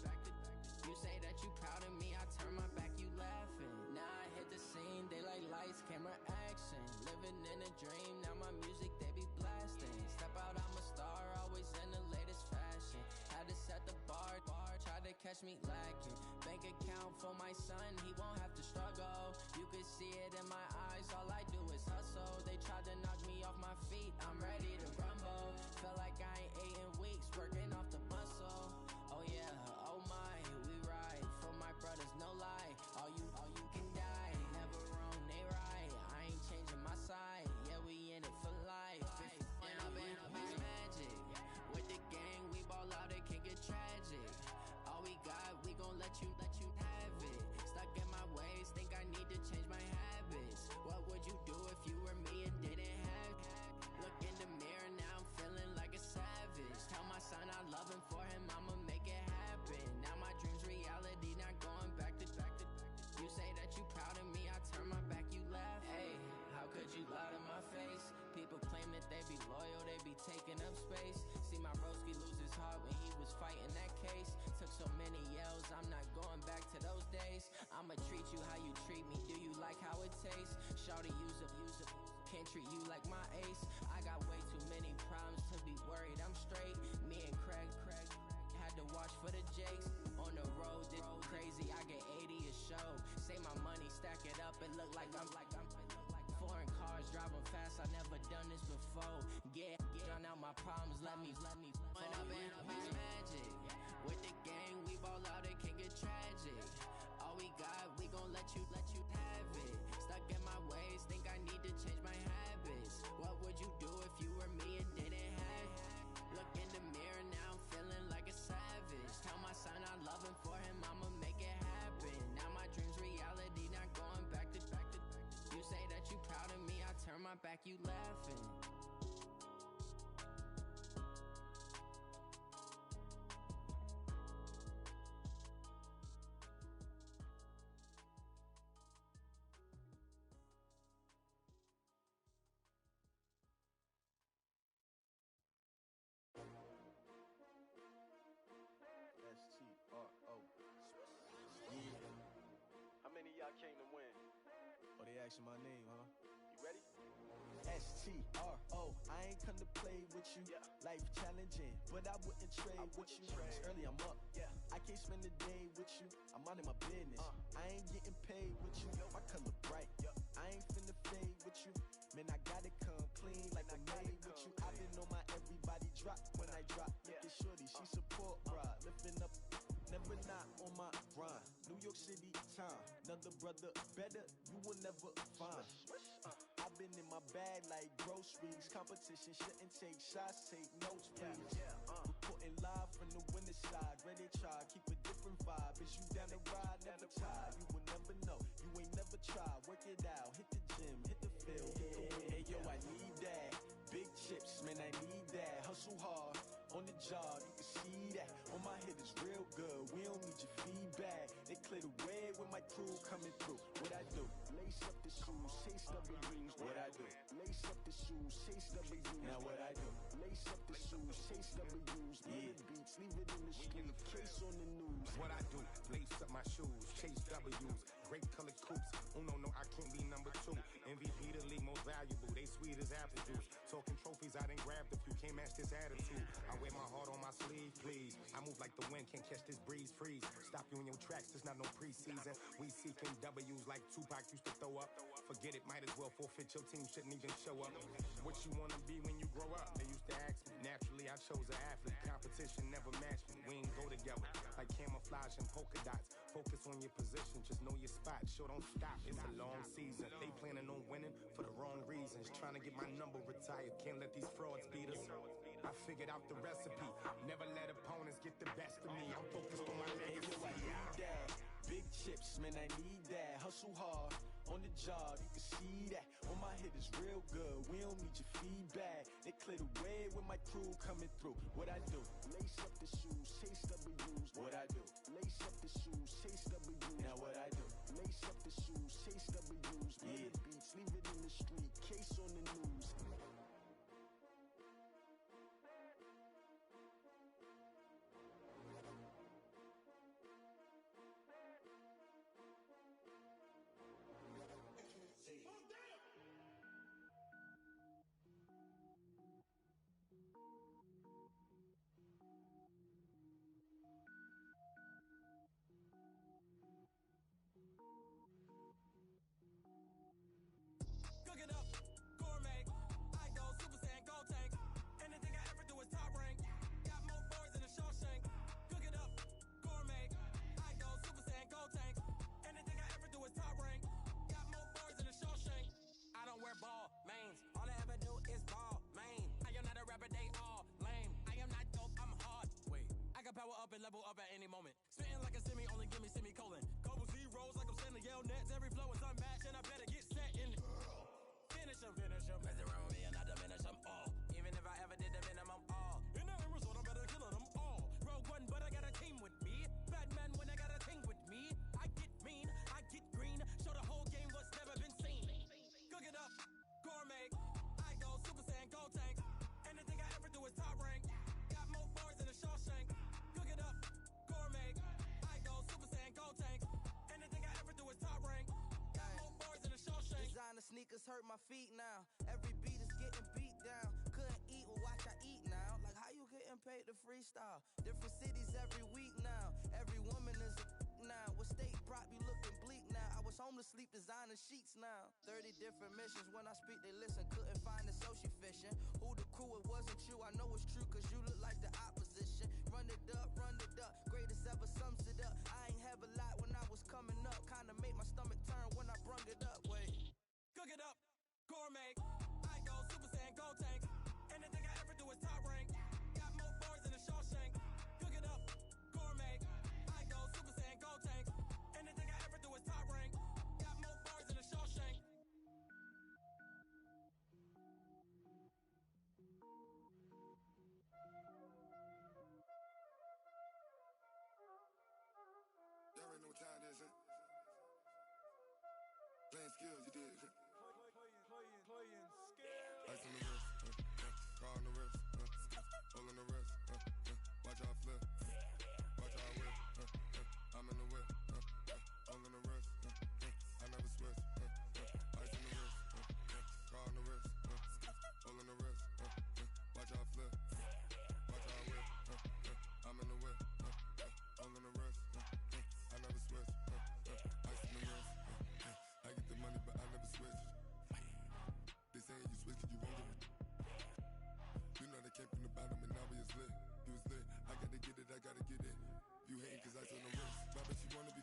You say that you proud of me, I turn my back, you laughing. Now I hit the scene, they like lights, camera, action. Living in a dream, now my music they be blasting. Step out, I'm a star, always in the latest fashion. Had to set the bar, try to catch me lacking. Bank account for my son, he won't have to struggle. You could see it in my eyes, all I do is hustle. They tried to knock me off my feet, I'm ready to rumble. Feel like I ain't ate in weeks, working off the muscle. Oh yeah, oh my, we ride for my brothers, no lie. All you can die, never wrong, they right. I ain't changing my side, yeah, we in it for life. Went up and up is magic. With the gang, we ball out, it can get tragic. All we got, we gon' let you have it. Stuck in my ways, think I need to change my habits. What would you do if you were me and didn't have it? Look in the mirror, now I'm feeling like a savage. Tell my son I love him, for him I'ma make it happen. Now my dream's reality, not going back to. You say that you proud of me, I turn my back, you laugh. Hey, how could you lie to my face? People claim that they be loyal, they be taking up space. See my broski lose his heart when he was fighting that case. Took so many yells, I'm not going back to those days. I'ma treat you how you treat me, do you like how it tastes? Shawty, use up, can't treat you like my ace. I got way too many problems to be worried, I'm straight. Me and Craig had to watch for the Jakes. On the road, this crazy, I get 80 a show. Say my money, stack it up, it look like I'm foreign cars, driving fast, I never done this before. Get drown out my problems, let me Went up and up is magic. With the gang, we ball out, it can get tragic. All we got, we gon' let you have it. Stuck in my ways, think I need to change my habits. What would you do if you were me and didn't have it? Look in the mirror, now I'm feeling like a savage. Tell my son I love him, for him I'ma make it happen. Now my dream's reality, not going back to. You say that you proud of me, I turn my back, you laughing. S-T-R-O. Yeah. How many of y'all came to win? Oh, they asking my name, huh? You ready? S-T-R-O. I ain't come to play with you. Yeah. Life challenging, but I wouldn't trade with you. It's early, I'm up. Yeah. I can't spend the day with you. I'm minding my business. I ain't getting paid with you. My color bright. I ain't finna fade with you. Man, I gotta come clean like I'm made with you. I've been on my everybody drop when I drop. Look at shorty, she support ride. Lifting up, never not on my grind. New York City time. Another brother better, you will never find. I've been in my bag like groceries. Competition shouldn't take shots, take notes, please. Reporting live from the winter side. Ready to try, keep a different vibe. Is you down the ride, never tired. You will never know, you ain't never tried. Work it out, hit the gym, hit the field. Hey yo, I need that. Big chips, man, I need that. Hustle hard on the job, you can see that. On my head is real good, we don't need your feedback. They clear the way with my crew coming through. What I do? Lace up the shoes, chase W's. What I do? Lace up the shoes, chase W's. Now what I do? Lace up the shoes, chase W's. Yeah. Beats, leave it in the street, case on the news. What I do? Lace up my shoes, chase W's. Great colored coops. Uno, no, I can't be number 2. MVP, the league most valuable. They sweet as apple juice. Talking trophies, I done grabbed a few. Can't match this attitude. I wear my heart on my sleeve, please. I move like the wind, can't catch this breeze, freeze. Stop you in your tracks, there's not no preseason. We seeking W's like Tupac used to throw up. Forget it, might as well forfeit. Your team shouldn't even show up. What you wanna be when you grow up? They used to ask me. Naturally, I chose an athlete. Competition never matched me. We ain't go together like camouflage and polka dots. Focus on your position, just know your spot. Sure, don't stop. It's a long season. They planning on winning for the wrong reasons. Trying to get my number retired. Can't let these frauds beat us. I figured out the recipe. Never let opponents get the best of me. I'm focused on my legacy. I need that. Big chips, man, I need that. Hustle hard on the job, you can see that. On my head is real good, we don't need your feedback. They clear the way with my crew coming through. What I do? Lace up the shoes, chase W's. What I do? Lace up the shoes, chase W's. Now what I do? Lace up the shoes, chase W's. Yeah. Beats, leave it in the street, case on the news. Cook it up, gourmet. I go Super Saiyan, Gold Tank. Anything I ever do is top rank. Got more boys than a Shawshank. Cook it up, gourmet. I go Super Saiyan, Gold Tank. Anything I ever do is top rank. Got more boys than a Shawshank. I don't wear ball mains. All I ever do is ball main. I am not a rapper, they all lame. I am not dope, I'm hard. Wait, I can power up and level up at any moment. Spitting like a semi, only give me semicolon. Couple zeros like I'm sending yell nets. Every flow is unmatched and I better get set in. Finish him. Mess around with me and I diminish them all. Even if I ever did the minimum all. In the end result, I'm better killing them all. Rogue One, but I got a team with me. Batman when I got a team with me. I get mean, I get green. Show the whole game what's never been seen. Cook it up, gourmet. I go Super Saiyan, Gold Tank. Anything I ever do is top rank. Got more bars than a Shawshank. Cook it up, gourmet. I go Super Saiyan, Gold Tank. Anything I ever do is top rank. Got more bars than a Shawshank. Designer sneakers hurt my feet now. Every beat is getting beat down. Couldn't eat, well watch I eat now. Like how you getting paid to freestyle? Different cities every week now. Every woman is a now. What state prop you looking bleak now? I was home to sleep designer sheets now. 30 different missions. When I speak they listen. Couldn't find it so she fishing. Who the crew, it wasn't you. I know it's true cause you look like the opposition. Run it up. Greatest ever sums it up. I ain't have a lot when I was coming up. Kinda made my stomach turn when I brung it up. Wait. Cook it up, gourmet. I go Super Saiyan, Gold Tank. Anything I ever do is top rank. Got more bars than a Shawshank. Cook it up, gourmet. I go Super Saiyan, Gold Tank. Anything I ever do is top rank. Got more bars than a Shawshank. Y'all already know what time it is, huh? Playing skills, you did. Playing skills. Ice on the wrist, car on the wrist, hole in the wrist, watch how I flip, watch how I whip, I'm in the whip, hole in the wrist, I never switch, ice on the wrist, car on the wrist, hole in the wrist, watch how I flip, watch how I whip, I'm in the whip, hole in the wrist, I never switch, ice on the wrist, I get the money but I never switch. They saying you switch cause you won't get it. You know they came from the bottom and now we is lit. You was lit, I gotta get it, I gotta get it. You hating cause I on the wrist. My bitch, she wanna be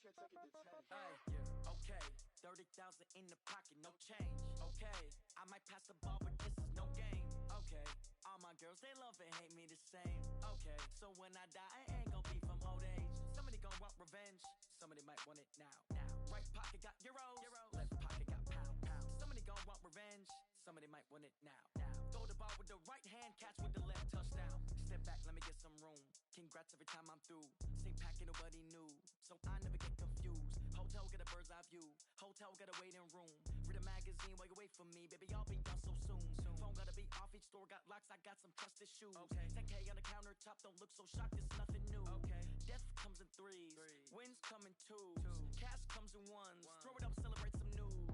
Ay, yeah, okay. 30,000 in the pocket, no change. Okay, I might pass the ball, but this is no game. Okay, all my girls, they love and hate me the same. Okay, so when I die, I ain't gon' be from old age. Somebody gon' want revenge, somebody might want it now. Right pocket got euros, left pocket got pound. Somebody gon' want revenge, somebody might want it now. Throw the ball with the right hand, catch with the left, touchdown. Step back, let me get some room. Congrats every time I'm through. Same packet, nobody knew, so I never get confused. Hotel get a bird's eye view, hotel got a waiting room. Read a magazine while you wait for me, baby, I'll be done so soon. Phone gotta be off, each store got locks, I got some trusted shoes. 10K on the countertop, don't look so shocked, it's nothing new. Death comes in threes, wins come in twos, cash comes in ones. Throw it up, celebrate some news.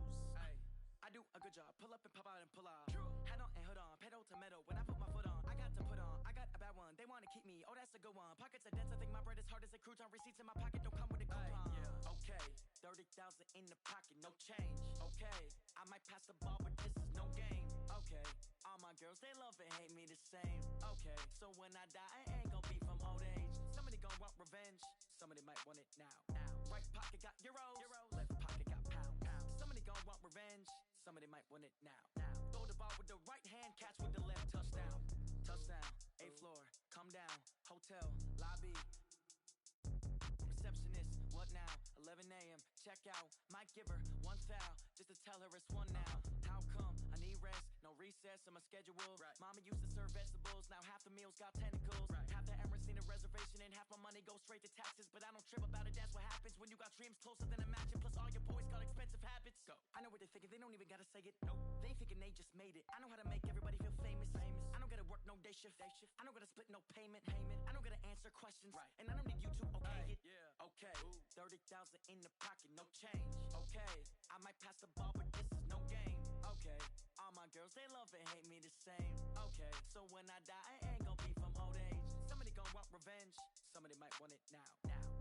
I do a good job, pull up and pop out and pull out. Head on and hood on, pedal to metal. When I put my foot on, I got to put on. I got a bad one, they wanna keep me. Oh, that's a good one. Pockets are dense, I think my bread is hard as a crouton. Receipts in my pocket don't come with a coupon. Okay, 30,000 in the pocket, no change. Okay, I might pass the ball, but this is no game. Okay, all my girls, they love and hate me the same. Okay, so when I die, I ain't gon' be from old age. Somebody gon' want revenge, somebody might want it now. Right pocket got euros, left pocket got pound. Somebody gon' want revenge, somebody might want it now. Throw the ball with the right hand, catch with the left, touchdown. Touchdown, 8th floor, come down, hotel, lobby. Receptionist, what now? 11 a.m., check out. Might give her one foul, just to tell her it's one now. How come? I need rest, no recess in my schedule. Mama used to serve vegetables, now half the meals got tentacles. Half the Emirates need a reservation and half my money goes straight to taxes. But I don't trip about it, that's what happens when you got dreams closer than a mansion. Plus all your boys got expensive habits. Go. I know what they're thinking, they don't even gotta say it. Nope. They thinking they just made it. I know how to make everybody feel famous. I don't gotta work no day shift. I don't gotta split no payment. I don't gotta answer questions. And I don't need you to okay it. Okay, 30,000 in the pocket, no change. Okay, I might pass the ball, but this is no game. Okay, all my girls, they love and hate me the same. Okay, so when I die, I ain't gon' be from old age. Somebody gon' want revenge, somebody might want it now.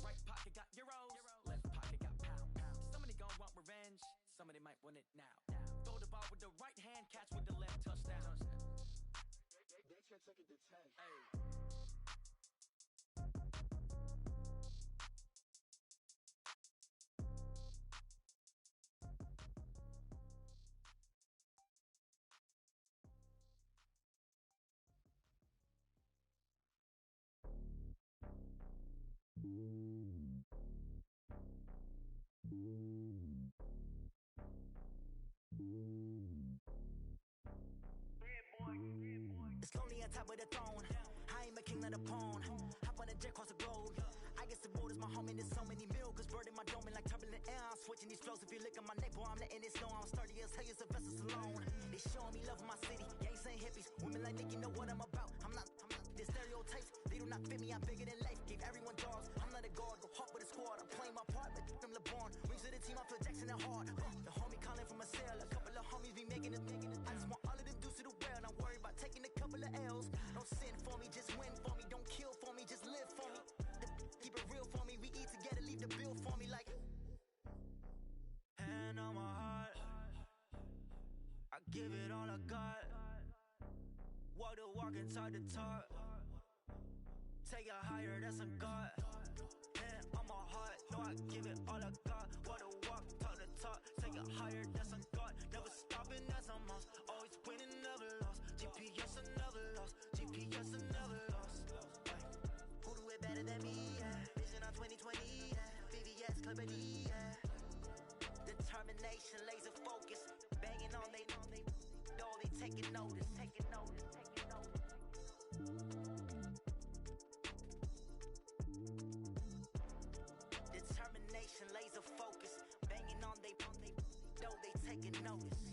Right pocket got euros, left pocket got pound. Somebody gon' want revenge, somebody might want it now. Throw the ball with the right hand, catch with the left, touchdown. They should take it to 10. It's lonely on top of the throne. I ain't a king, not a pawn. Hop on a jet across the globe. I guess the road is my home and there's so many milkers burning my dome like turbulent air. I'm switching these flows. If you look at my neck, boy, I'm letting it snow. I'm sturdy as hell, it's a vessel alone. They showing me love in my city. Gangs ain't hippies. Women like Nick, you know what I'm about. I'm not the stereotypes. They do not fit me. I'm bigger than life. Gave everyone dogs. I'm not a guard. Go hard with a squad. I'm playing my part, but them LeBron. Rings to the team. I feel Jackson and hard. The homie calling from a cell. A couple of homies be making it. I just want all of them dudes to the well. Not worried about taking a couple of L's. Don't sin for me, just win for me. Don't kill for me, just live for me. Keep it real for me. We eat together, leave the bill for me like. Hand on my heart, I give it all I got. Walk the walk and talk the talk. Take it higher, that's a God. Hand on my heart, no, I give it all I got. Walk the walk, talk the talk. Take it higher, that's a God. Never stopping, that's a must. Always winning, never lost. GPS, another loss. GPS, another loss. Who do it better than me? Yeah. Vision on 2020. Yeah. VVS, Clippity. Yeah. Determination, laser focus. Banging on they know they taking notice. Taking notice. Taking notice. Determination, laser focus. Banging on they know they taking notice.